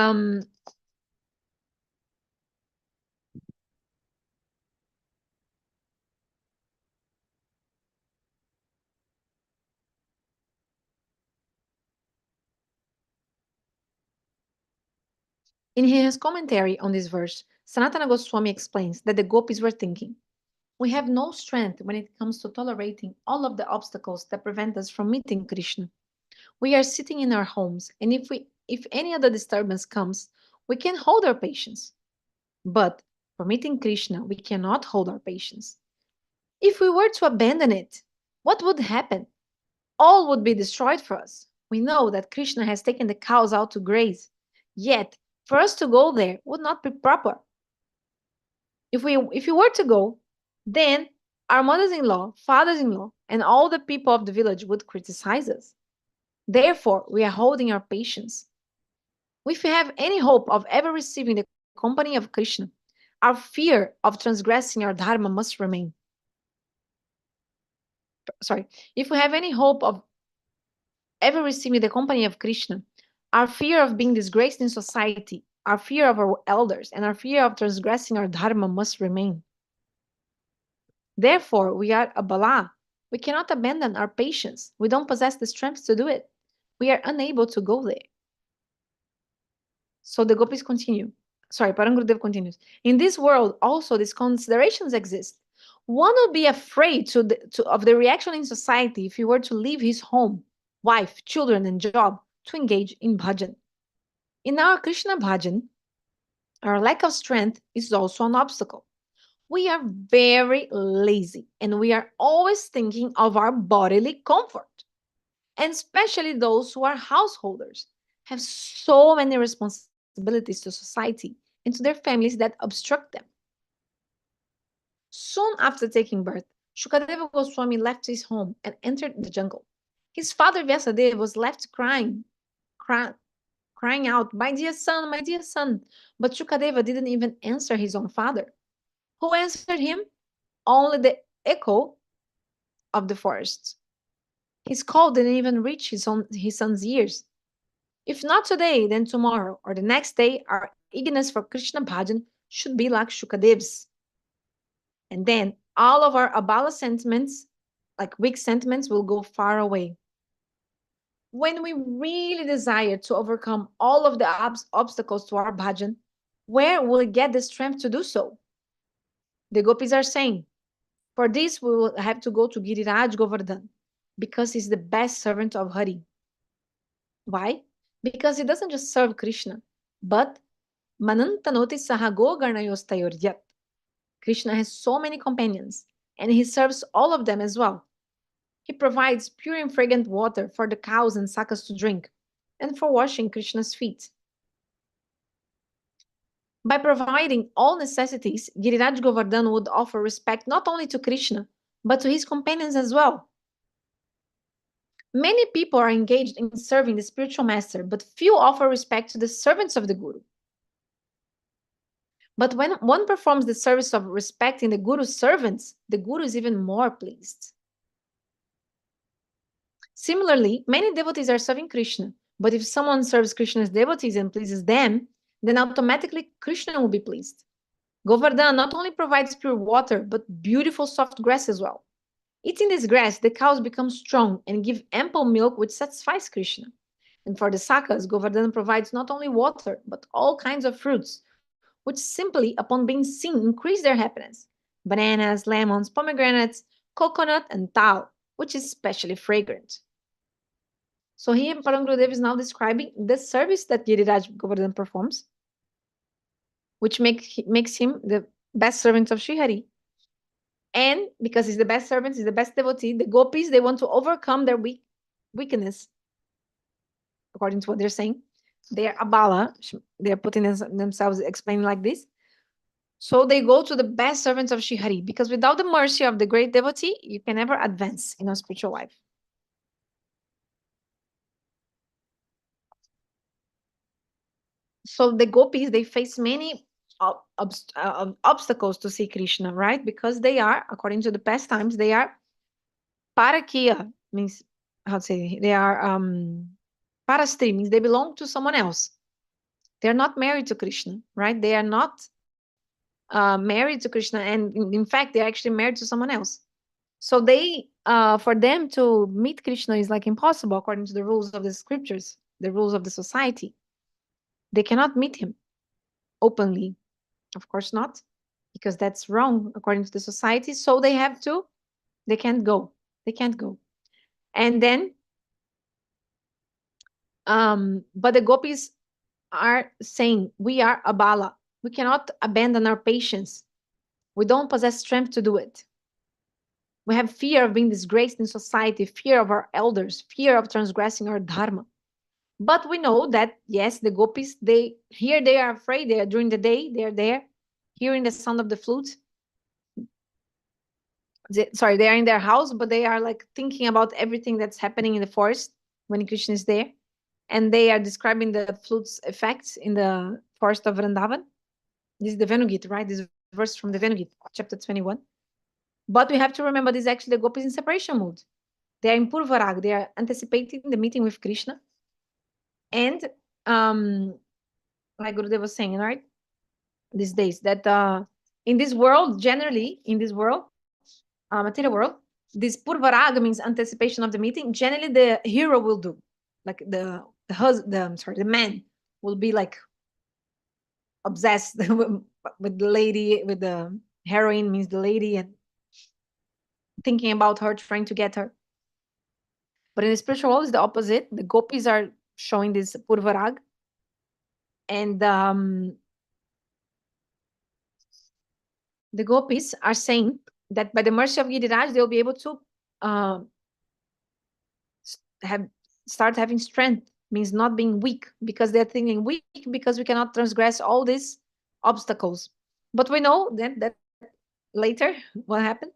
in his commentary on this verse, Sanatana Goswami explains that the Gopis were thinking, we have no strength when it comes to tolerating all of the obstacles that prevent us from meeting Krishna. We are sitting in our homes, and if any other disturbance comes, we can hold our patience. But for meeting Krishna, we cannot hold our patience. If we were to abandon it, what would happen? All would be destroyed for us. We know that Krishna has taken the cows out to graze. Yet, for us to go there would not be proper. If we were to go, then our mothers-in-law, fathers-in-law, and all the people of the village would criticize us. Therefore, we are holding our patience. If we have any hope of ever receiving the company of Krishna, our fear of transgressing our dharma must remain. Sorry, if we have any hope of ever receiving the company of Krishna, our fear of being disgraced in society, our fear of our elders, and our fear of transgressing our dharma must remain. Therefore, we are a bala. We cannot abandon our patience. We don't possess the strength to do it. We are unable to go there. So the Gopis continue. Sorry, Param Gurudeva continues. In this world, also these considerations exist. One would be afraid of the reaction in society if he were to leave his home, wife, children, and job to engage in bhajan. In our Krishna bhajan, our lack of strength is also an obstacle. We are very lazy and we are always thinking of our bodily comfort. And especially those who are householders have so many responsibilities to society and to their families that obstruct them. Soon after taking birth, Shukadeva Goswami left his home and entered the jungle. His father Vyasadeva was left crying out, my dear son, my dear son. But Shukadeva didn't even answer his own father. Who answered him? Only the echo of the forest. His call didn't even reach his son's ears. If not today, then tomorrow or the next day, our eagerness for Krishna bhajan should be like Shukadev's. And then all of our abala sentiments, like weak sentiments, will go far away. When we really desire to overcome all of the obstacles to our bhajan, where will we get the strength to do so? The Gopis are saying, for this we will have to go to Giriraja Govardhana, because he's the best servant of Hari. Why? Because he doesn't just serve Krishna, but Manantanoti Sahago Garnayostayoryat. Krishna has so many companions, and he serves all of them as well. He provides pure and fragrant water for the cows and sakas to drink, and for washing Krishna's feet. By providing all necessities, Giriraj Govardhan would offer respect not only to Krishna, but to his companions as well. Many people are engaged in serving the spiritual master, but few offer respect to the servants of the Guru. But when one performs the service of respecting the Guru's servants, the Guru is even more pleased. Similarly, many devotees are serving Krishna, But if someone serves Krishna's devotees and pleases them, then automatically Krishna will be pleased. Govardhana not only provides pure water, but beautiful soft grass as well. Eating this grass, the cows become strong and give ample milk, which satisfies Krishna. And for the Sakas, Govardhana provides not only water, but all kinds of fruits, which simply, upon being seen, increase their happiness. Bananas, lemons, pomegranates, coconut, and tal, which is especially fragrant. So here, Param Gurudeva is now describing the service that Giriraj Govardhan performs, which makes him the best servant of Srihari. And because he's the best servant, he's the best devotee, the gopis, they want to overcome their weakness, according to what they're saying. They are abala. They're putting themselves explaining like this. So they go to the best servants of Srihari, because without the mercy of the great devotee, you can never advance in a spiritual life. So the gopis, they face many obstacles to see Krishna, right? Because they are, according to the past times, they are parakiya, means, how to say, they are parastri, means they belong to someone else. They're not married to Krishna, right? They are not married to Krishna, and in fact, they're actually married to someone else. So they, for them to meet Krishna is like impossible according to the rules of the scriptures, the rules of the society. They cannot meet him openly, of course not, because that's wrong according to the society. So they have to, they can't go. They can't go. And then, but the gopis are saying, we are abala. We cannot abandon our patience. We don't possess strength to do it. We have fear of being disgraced in society, fear of our elders, fear of transgressing our dharma. But we know that, yes, the gopis, they are afraid. They are during the day, they are there, hearing the sound of the flute. They are in their house, but they are like thinking about everything that's happening in the forest when Krishna is there. And they are describing the flute's effects in the forest of Vrindavan. This is the Venugit, right? This verse from the Venugit, chapter 21. But we have to remember this is actually the gopis in separation mode. They are in Purvarag. They are anticipating the meeting with Krishna. And like Gurudev was saying, right? These days, that in this world, generally, in this world, material world, this Purvarag means anticipation of the meeting. Generally, the hero will do. Like the man will be like obsessed with the lady, with the heroine, means the lady, and thinking about her, trying to get her. But in the spiritual world, it's the opposite. The gopis are showing this Purvarag. And the gopis are saying that by the mercy of Giriraj, they'll be able to start having strength, means not being weak, because they're thinking weak because we cannot transgress all these obstacles. But we know that later what happened?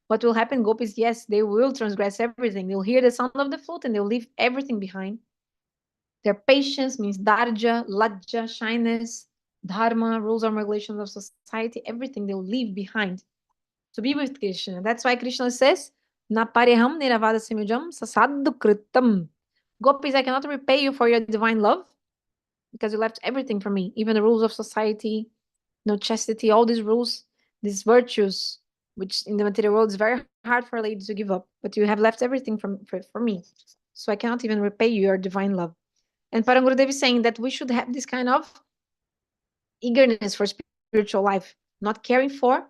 What will happen? Gopis, yes, they will transgress everything. They'll hear the sound of the flute and they'll leave everything behind. Their patience means darja, lajja, shyness, dharma, rules and regulations of society, everything they'll leave behind to be with Krishna. That's why Krishna says, Na pareham niravada simujam sasaddu kritam. Gopis, I cannot repay you for your divine love because you left everything for me, even the rules of society, no chastity, all these rules, these virtues, which in the material world is very hard for a lady to give up, but you have left everything for me. So I cannot even repay you your divine love. And Param Gurudeva is saying that we should have this kind of eagerness for spiritual life, not caring for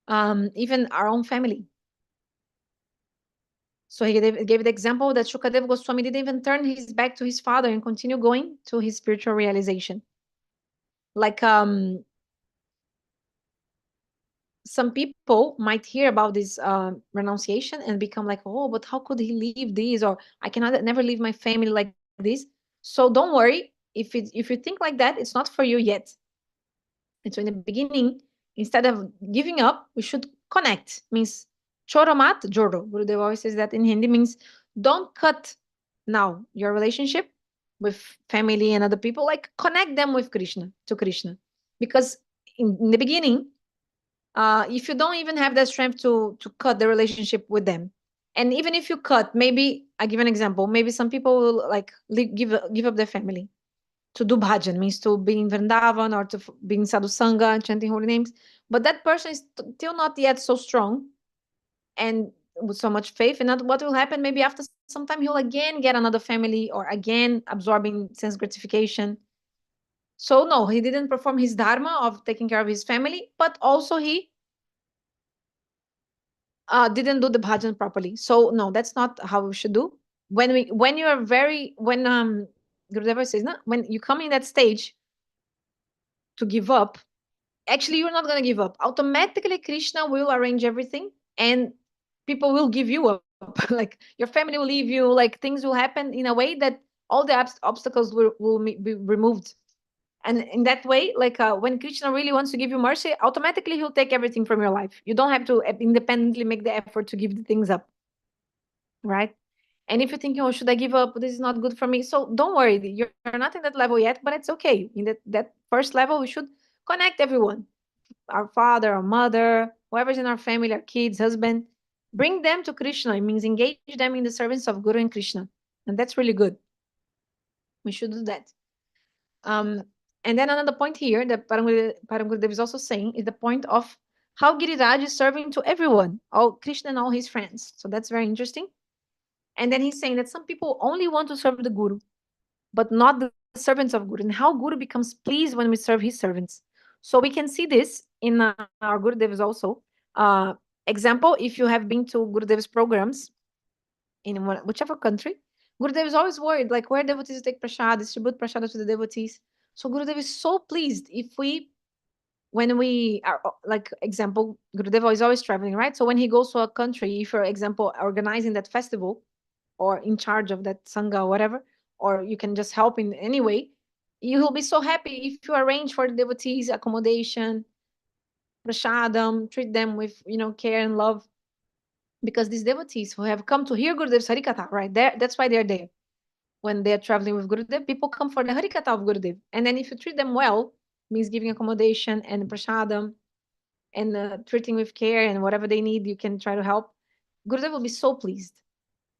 even our own family. So he gave the example that Shukadeva Goswami didn't even turn his back to his father and continue going to his spiritual realization. Like some people might hear about this renunciation and become like, oh, but how could he leave this? Or I cannot never leave my family like this. So don't worry. If you think like that, it's not for you yet. And so in the beginning, instead of giving up, we should connect. Means choromat jodo. Gurudev always says that in Hindi, means don't cut now your relationship with family and other people. Like connect them with Krishna, to Krishna. Because in the beginning, if you don't even have the strength to cut the relationship with them, and even if you cut, maybe I give an example. Maybe some people will like give up their family to do bhajan, means to be in Vrindavan or to be in sadhu sangha, chanting holy names. But that person is still not yet so strong and with so much faith. And what will happen? Maybe after some time, he'll again get another family or again absorbing sense gratification. So no, he didn't perform his dharma of taking care of his family, but also he didn't do the bhajan properly. So no, that's not how we should do. When you are when Gurudeva says, no, when you come in that stage to give up, actually you're not going to give up. Automatically Krishna will arrange everything and people will give you up. Like your family will leave you, like things will happen in a way that all the obstacles will be removed. And in that way, like when Krishna really wants to give you mercy, automatically he'll take everything from your life. You don't have to independently make the effort to give the things up, right? And if you're thinking, oh, should I give up? This is not good for me. So don't worry, you're not in that level yet, but it's okay. In that first level, we should connect everyone, our father, our mother, whoever's in our family, our kids, husband, bring them to Krishna. It means engage them in the service of Guru and Krishna. And that's really good. We should do that. Um, and then another point here that Param Gurudeva is also saying is the point of how Giriraj is serving to everyone, all Krishna and all his friends. So that's very interesting. And then he's saying that some people only want to serve the Guru, but not the servants of Guru, and how Guru becomes pleased when we serve his servants. So we can see this in our Gurudevas also. Example, if you have been to Gurudev's programs in whichever country, Gurudev is always worried, like where devotees take prasad, distribute prasad to the devotees. So Gurudev is so pleased if when we are, like example, Gurudeva is always traveling, right? So when he goes to a country, if, for example, organizing that festival, or in charge of that sangha or whatever, or you can just help in any way, you will be so happy if you arrange for the devotees accommodation, prasadam, treat them with care and love, because these devotees who have come to hear Gurudev's Harikatha, right there, that's why they're there. When they're traveling with Gurudev, people come for the Harikatha of Gurudev, and then if you treat them well, means giving accommodation and prasadam and treating with care and whatever they need, you can try to help. Gurudev will be so pleased.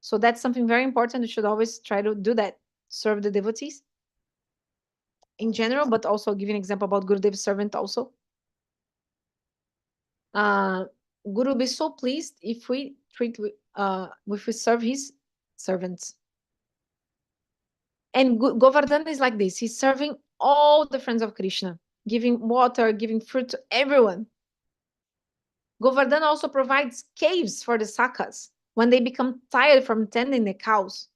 So that's something very important. You should always try to do that. Serve the devotees in general, but also give an example about Gurudev's servant also. Guru will be so pleased if we serve his servants. And Govardhana is like this. He's serving all the friends of Krishna, giving water, giving fruit to everyone. Govardhana also provides caves for the sakas when they become tired from tending the cows.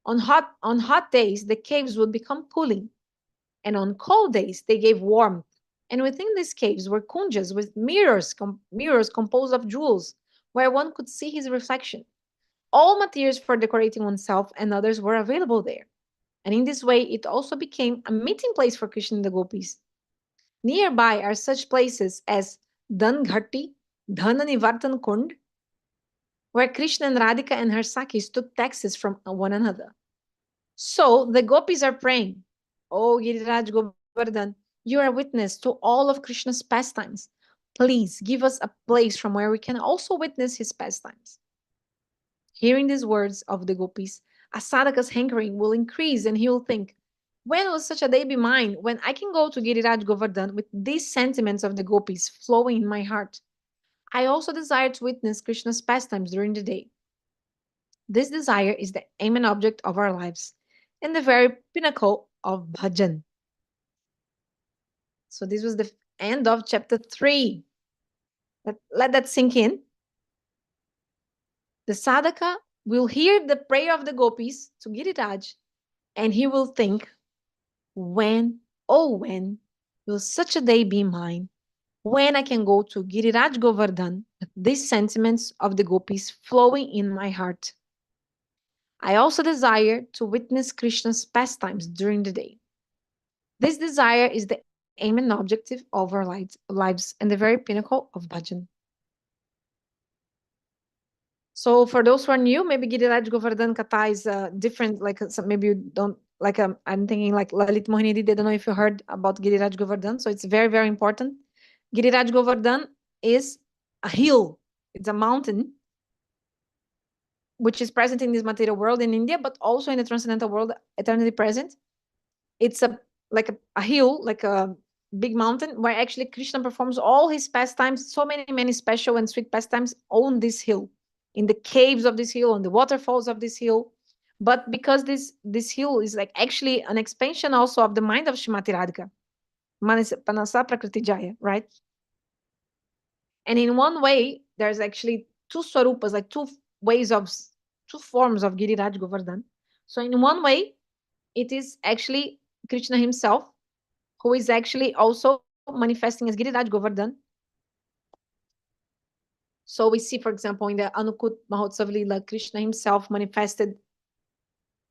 On hot days, the caves would become cooling, and on cold days, they gave warmth. And within these caves were kunjas with mirrors composed of jewels, where one could see his reflection. All materials for decorating oneself and others were available there. And in this way, it also became a meeting place for Krishna and the gopis. Nearby are such places as Danghatti, Dhananivartan Kund, where Krishna and Radhika and her Sakis took taxes from one another. So the gopis are praying, "O Giriraj Govardhan, you are witness to all of Krishna's pastimes. Please give us a place from where we can also witness his pastimes." Hearing these words of the gopis, a sadhaka's hankering will increase, and he will think, when will such a day be mine when I can go to Giriraj Govardhan with these sentiments of the gopis flowing in my heart? I also desire to witness Krishna's pastimes during the day. This desire is the aim and object of our lives and the very pinnacle of bhajan. So this was the end of chapter 3. Let that sink in. The sadhaka will hear the prayer of the gopis to Giriraj, and he will think, when, oh when, will such a day be mine, when I can go to Giriraj Govardhan with these sentiments of the gopis flowing in my heart. I also desire to witness Krishna's pastimes during the day. This desire is the aim and objective of our lives and the very pinnacle of bhajan. So for those who are new, maybe Giriraj Govardhan Katha is different, like maybe you don't, like I'm thinking like Lalit Mohinidi, they don't know if you heard about Giriraj Govardhan, so it's very, very important. Giriraj Govardhan is a hill, it's a mountain which is present in this material world in India, but also in the transcendental world, eternally present. It's like a hill, like a big mountain, where actually Krishna performs all his pastimes, so many special and sweet pastimes on this hill, in the caves of this hill, on the waterfalls of this hill. But because this hill is like actually an expansion also of the mind of Srimati Radhika, Manasa Prakriti Jaya, right? And in one way, there's actually two swarupas, like two forms of Giriraj Govardhan. So in one way, it is actually Krishna himself, who is actually also manifesting as Giriraj Govardhan. So we see, for example, in the Anukut Mahotsav Lila, Krishna himself manifested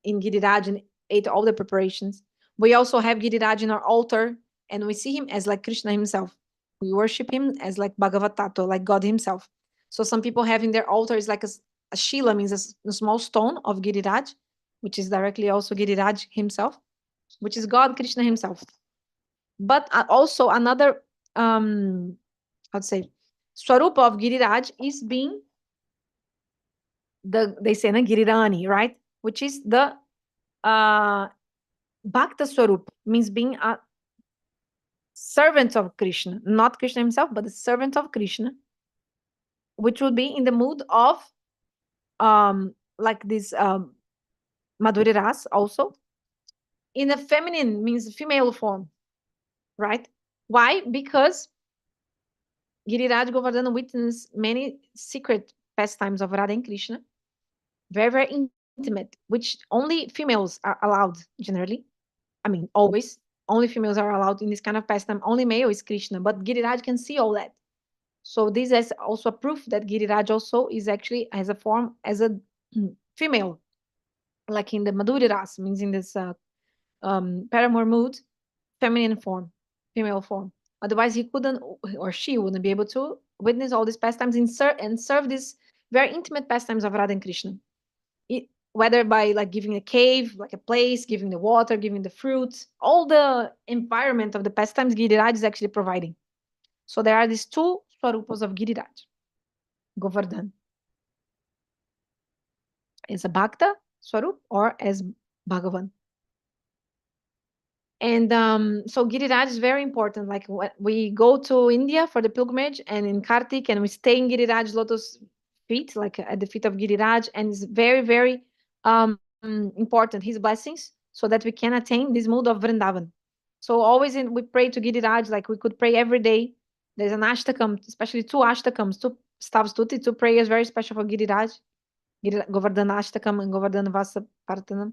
in Giriraj and ate all the preparations. We also have Giriraj in our altar, and we see him as like Krishna himself. We worship him as like Bhagavatato, like God himself. So some people have in their altar is like a Shila, means a small stone of Giriraj, which is directly also Giriraj himself, which is God, Krishna himself. But also another, how to say, Swarupa of Giriraj is being they say, Girirani, right? Which is the Bhakta Swarup, means being a servant of Krishna, not Krishna himself, but the servant of Krishna, which would be in the mood of like this Madhuri Ras also, in a feminine, means female form, right? Why? Because Giriraj Govardhana witnessed many secret pastimes of Radha and Krishna, very intimate, which only females are allowed generally. I mean, always. Only females are allowed in this kind of pastime. Only male is Krishna, but Giriraj can see all that. So this is also a proof that Giriraj also is actually has a form as a female, like in the Madhuri Ras, means in this paramour mood, feminine form, female form. Otherwise, he couldn't, or she wouldn't be able to witness all these pastimes and serve these very intimate pastimes of Radha and Krishna. Whether by like giving a cave, like a place, giving the water, giving the fruits, all the environment of the pastimes Giriraj is actually providing. So there are these two swarupas of Giriraj Govardhan, as a Bhakta Swarup or as Bhagavan. And so Giriraj is very important. Like when we go to India for the pilgrimage and in Kartik, and we stay in Giriraj lotus feet, like at the feet of Giriraj, and it's very important, his blessings, so that we can attain this mood of Vrindavan. So always we pray to Giriraj, like we could pray every day. There's an ashtakam, especially two ashtakams, two stavstuti, two prayers very special for Giriraj, Govardhana Ashtakam and Govardhana Vasa Partanam.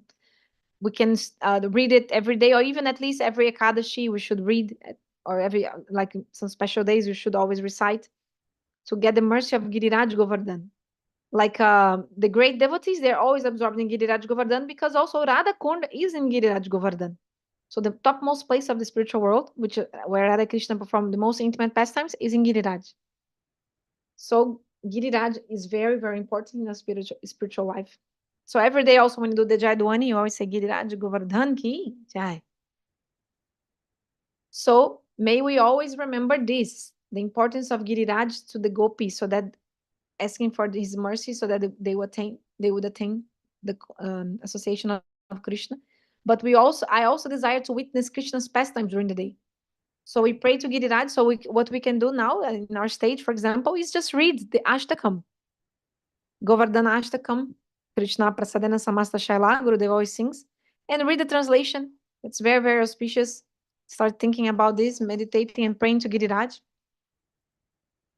We can read it every day, or even at least every Ekadashi we should read, or every like some special days we should always recite to get the mercy of Giriraj Govardhan. Like the great devotees, they're always absorbed in Giriraj Govardhan, because also Radha Kund is in Giriraj Govardhan. So the topmost place of the spiritual world, which where Radha Krishna perform the most intimate pastimes, is in Giriraj. So Giriraj is very important in a spiritual life. So every day also when you do the Jai Dwani, you always say Giriraj Govardhan ki Jai. So may we always remember this, the importance of Giriraj to the Gopis, so that asking for his mercy, so that they would attain the association of Krishna. But I also desire to witness Krishna's pastimes during the day. So we pray to Giriraj. So what we can do now in our stage, for example, is just read the Ashtakam. Govardhana Ashtakam, Krishna Prasadena Samasta Shaila, Gurudeva always sings. And read the translation. It's very auspicious. Start thinking about this, meditating and praying to Giriraj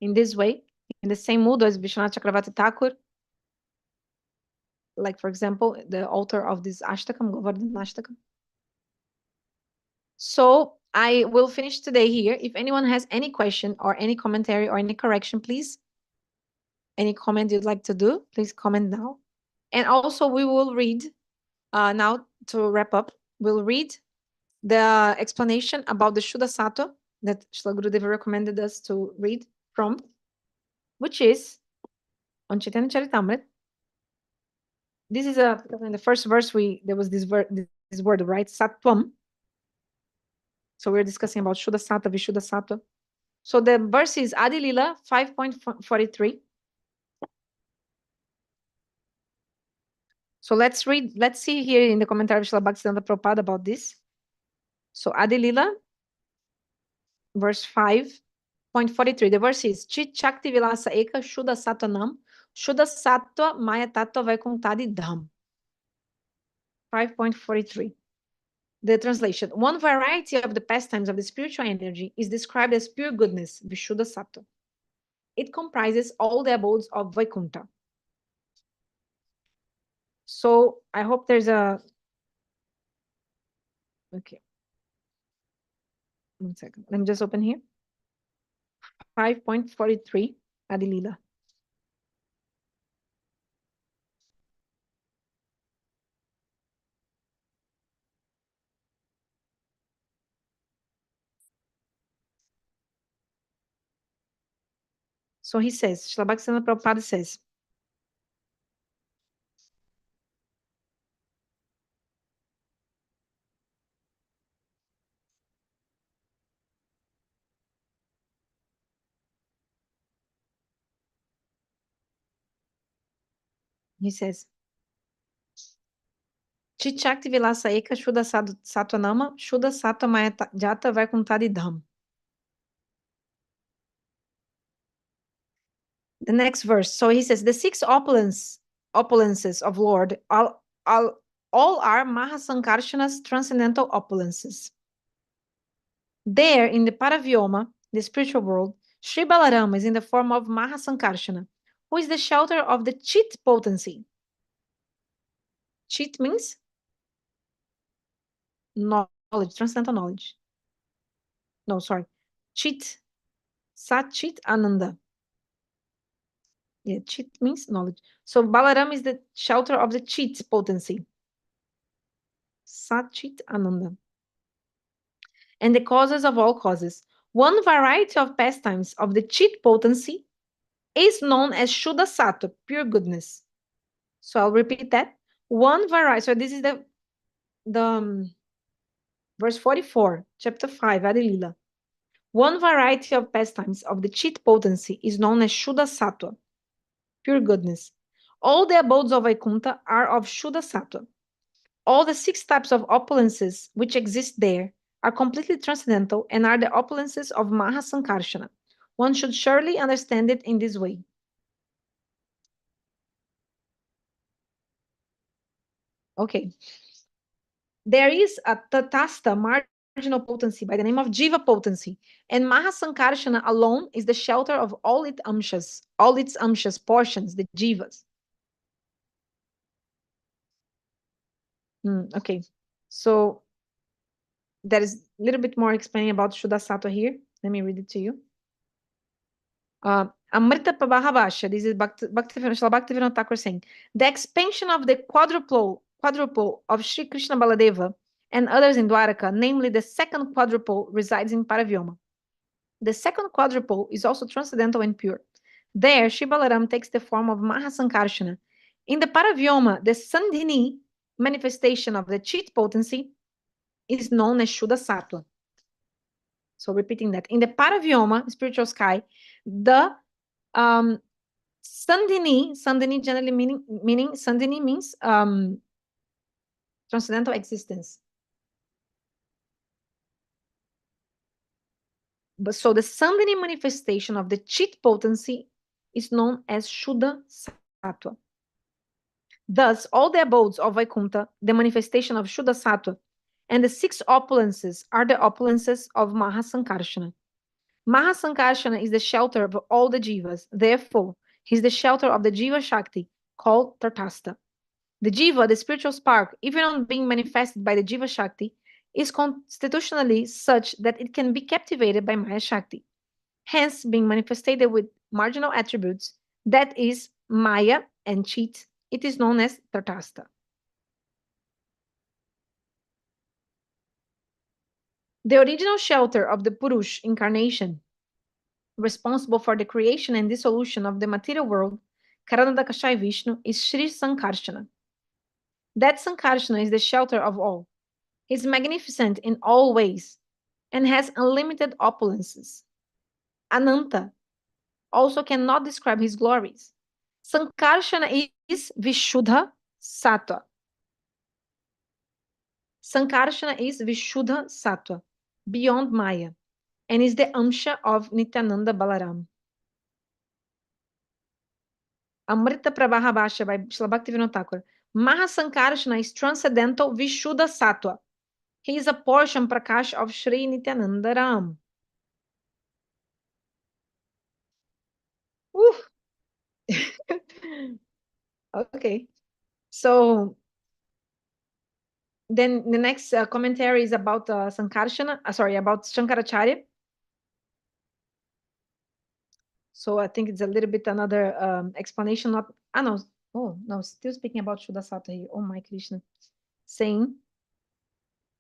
in this way, in the same mood as Vishwanath Chakravarti Thakur. Like, for example, the author of this Ashtakam, Govardhana Ashtakam. So I will finish today here. If anyone has any question or any commentary or any correction, please. Any comment you'd like to do, please comment now. And also we will read, now to wrap up, we'll read the explanation about the Shuddha Sattva that Srila Gurudeva recommended us to read from, which is on Chaitanya Charitamrita. This is in the first verse there was this word, right? Sattvam. So we're discussing about Shuddha Sattva, Vishuddha Sattva. So the verse is Adi Lila 5.43. So let's see here in the commentary of Srila Bhaktivedanta Prabhupada about this. So Adi Lila, verse 5.43. The verse is Chit Shakti Vilasa Eka Shuddha Sattva Nam Shuddha Sattva Maya Tattva Vaikuntadi Dham. 5.43. The translation. One variety of the pastimes of the spiritual energy is described as pure goodness, Vishuddha Sattva. It comprises all the abodes of Vaikuntha. So I hope there's a... Okay. 1 second. Let me just open here. 5.43, Adi Lila. So he says, Srila Bhaktivedanta Prabhupada says, Chichakti Vilasa Eka Shuddha Sattva Nama Shuddha Sattva Maya Jata Vaikuntadi Dham. The next verse. So he says, the six opulences of Lord, all are Mahasankarshana's transcendental opulences. There, in the Paravyoma, the spiritual world, Sri Balarama is in the form of Mahasankarshana, who is the shelter of the Chit potency. Chit means knowledge, transcendental knowledge. No, sorry. Chit. Sat Chit Ananda. Yeah, Chit means knowledge. So Balaram is the shelter of the Chit potency. Sat Chit Ananda. And the causes of all causes. One variety of pastimes of the Chit potency is known as Shuddha Sattva, pure goodness. So I'll repeat that. One variety. So this is the verse 44, chapter 5, Adi Lila. One variety of pastimes of the Chit potency is known as Shuddha Sattva, pure goodness. All the abodes of Vaikuntha are of Shuddha Sattva. All the six types of opulences which exist there are completely transcendental and are the opulences of Mahasankarshana. One should surely understand it in this way. Okay. There is a Tatastha marginal potency by the name of Jiva potency, and Mahasankarshana alone is the shelter of all its amshas, portions, the Jivas. Okay, so there is a little bit more explaining about Shuddha Sattva here. Let me read it to you. Amrita Prabhavasha, this is Bhaktivedanta Thakur saying, the expansion of the quadruple of Sri Krishna Baladeva and others in Dwaraka, namely the second quadruple, resides in Paravyoma. The second quadruple is also transcendental and pure. There, Shri Balaram takes the form of Mahasankarshana. In the Paravyoma, the Sandhini manifestation of the Chit potency is known as Shuddha Sattva. So repeating that. In the Paravyoma, spiritual sky, the Sandhini generally meaning Sandhini means transcendental existence. So the Sandhini manifestation of the Chit potency is known as Shuddha Sattva. Thus, all the abodes of Vaikuntha, the manifestation of Shuddha Sattva, and the six opulences are the opulences of Mahasankarshana. Mahasankarshana is the shelter of all the Jivas. Therefore, he is the shelter of the Jiva Shakti, called Tatastha. The Jiva, the spiritual spark, even on being manifested by the Jiva Shakti, is constitutionally such that it can be captivated by Maya Shakti. Hence, being manifested with marginal attributes, that is, Maya and Chit, it is known as Tatastha. The original shelter of the Purush incarnation, responsible for the creation and dissolution of the material world, Karanadakashai Vishnu, is Sri Sankarshana. That Sankarshana is the shelter of all. He is magnificent in all ways and has unlimited opulences. Ananta also cannot describe his glories. Sankarshana is Vishuddha Sattva. Sankarsana is Vishuddha Sattva, beyond Maya, and is the Amsha of Nityananda Balaram. Amrita Prabaha Bhashya by Srila Bhaktivedanta Thakur. Mahasankarshana is transcendental Vishuddha Sattva. He is a portion Prakash of Sri Nityananda Ram. Okay. So then the next commentary is about Sankarshana, about Shankaracharya. So I think it's a little bit another explanation. Not, no, oh no, still speaking about Shuddha Sattva here. Oh my Krishna, saying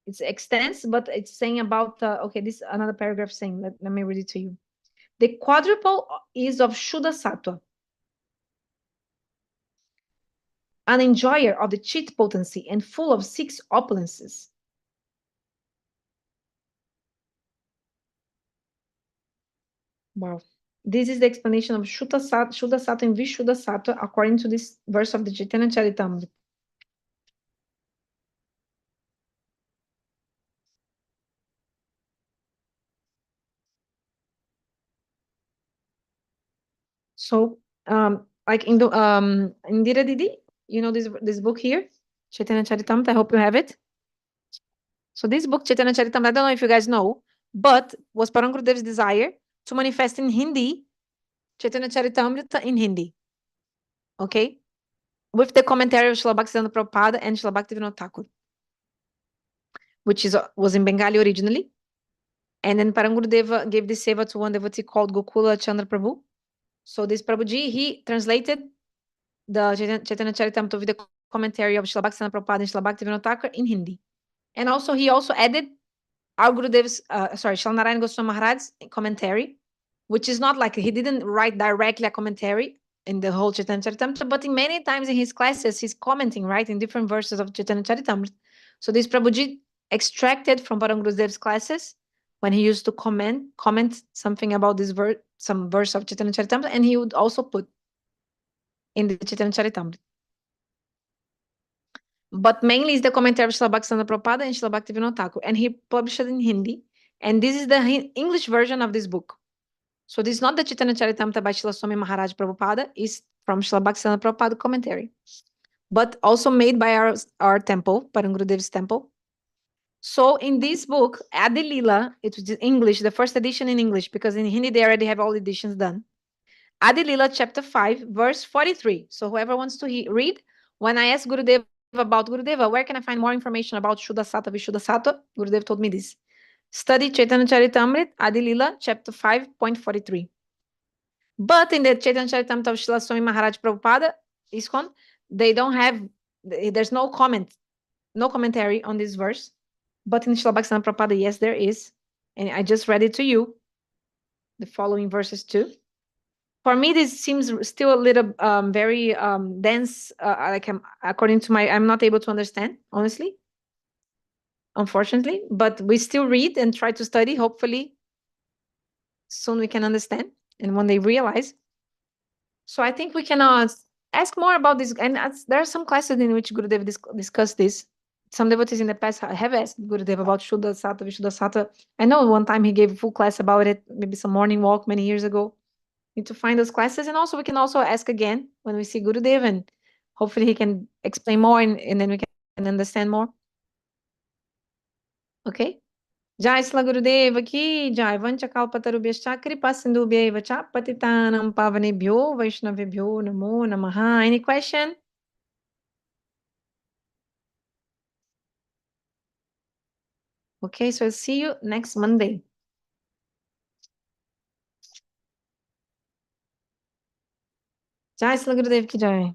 it's extensive, but it's saying about okay, this another paragraph saying. Let me read it to you. The quadruple is of Shuddha Sattva, an enjoyer of the chit potency and full of 6 opulences. Wow. This is the explanation of Shuddha Sattva and Vishuddha Sattva according to this verse of the Chaitanya Charitamrita. So, like Indira Didi, you know this book here, Chaitanya Charitamrita. I hope you have it. So this book, Chaitanya Charitamrita, I don't know if you guys know, but was Param Gurudev's desire to manifest in Hindi, Chaitanya Charitamrita in Hindi. Okay? With the commentary of Srila Bhaktivedanta Prabhupada and Srila Bhaktivedanta Thakur, which was in Bengali originally. And then Param Gurudeva gave this seva to one devotee called Gokula Chandra Prabhu. So this Prabhuji, he translated the Chaitanya Charitamrita with the commentary of Srila Bhaktivedanta Prabhupada and Srila Bhaktivedanta Thakur in Hindi. And also, he also added our Gurudev's, Srila Narayana Goswami Maharaj's commentary, which is not like, he didn't write directly a commentary in the whole Chaitanya Charitamrita, but in many times in his classes, he's commenting, right, in different verses of Chaitanya Charitamrita. So this Prabhuji extracted from Param Gurudev's classes when he used to comment something about this verse, some verse of Chaitanya Charitamrita, and he would also put in the Chaitanya Charitamrita. But mainly is the commentary of Srila Bhaktivedanta Prabhupada and Srila Bhaktivedanta Thakur, and he published it in Hindi. And this is the English version of this book. So this is not the Chaitanya Charitamrita by Srila Swami Maharaj Prabhupada, it's from Srila Bhaktivedanta Prabhupada commentary, but also made by our temple, Param Gurudev's temple. So in this book, Adi Lila, it was in English, the first edition in English, because in Hindi they already have all editions done. Adi Lila, chapter 5, verse 43. So whoever wants to read, when I asked Gurudeva about Gurudeva, where can I find more information about Shuddha Sattva, Vishuddha Sattva? Gurudev told me this. Study Chaitanya Charitamrita, Adi Lila, chapter 5.43. But in the Chaitanya Charitamrita of Srila Swami Maharaj Prabhupada, ISKCON, they don't have, there's no commentary on this verse. But in Srila Bhaktivedanta Prabhupada, yes, there is. And I just read it to you, the following verses too. For me, this seems still a little very dense, according to I'm not able to understand, honestly, unfortunately, but we still read and try to study. Hopefully, soon we can understand and when they realize. So I think we can ask more about this. And there are some classes in which Gurudev discussed this. Some devotees in the past have asked Gurudev about Shuddha Sattva, Vishuddha Sattva. I know one time he gave a full class about it, maybe some morning walk many years ago. Need to find those classes, and also we can also ask again when we see Gurudev, and hopefully he can explain more, and then we can understand more. Okay. Jai Srila Gurudeva ki jai. Vancha kalpatarubhyascha kripa sindhubhyaiva cha patitanam pavanebhyo vaishnavebhyo namo namaha. Any question? Okay, so I'll see you next Monday. Jai Srila Gurudev ki jai.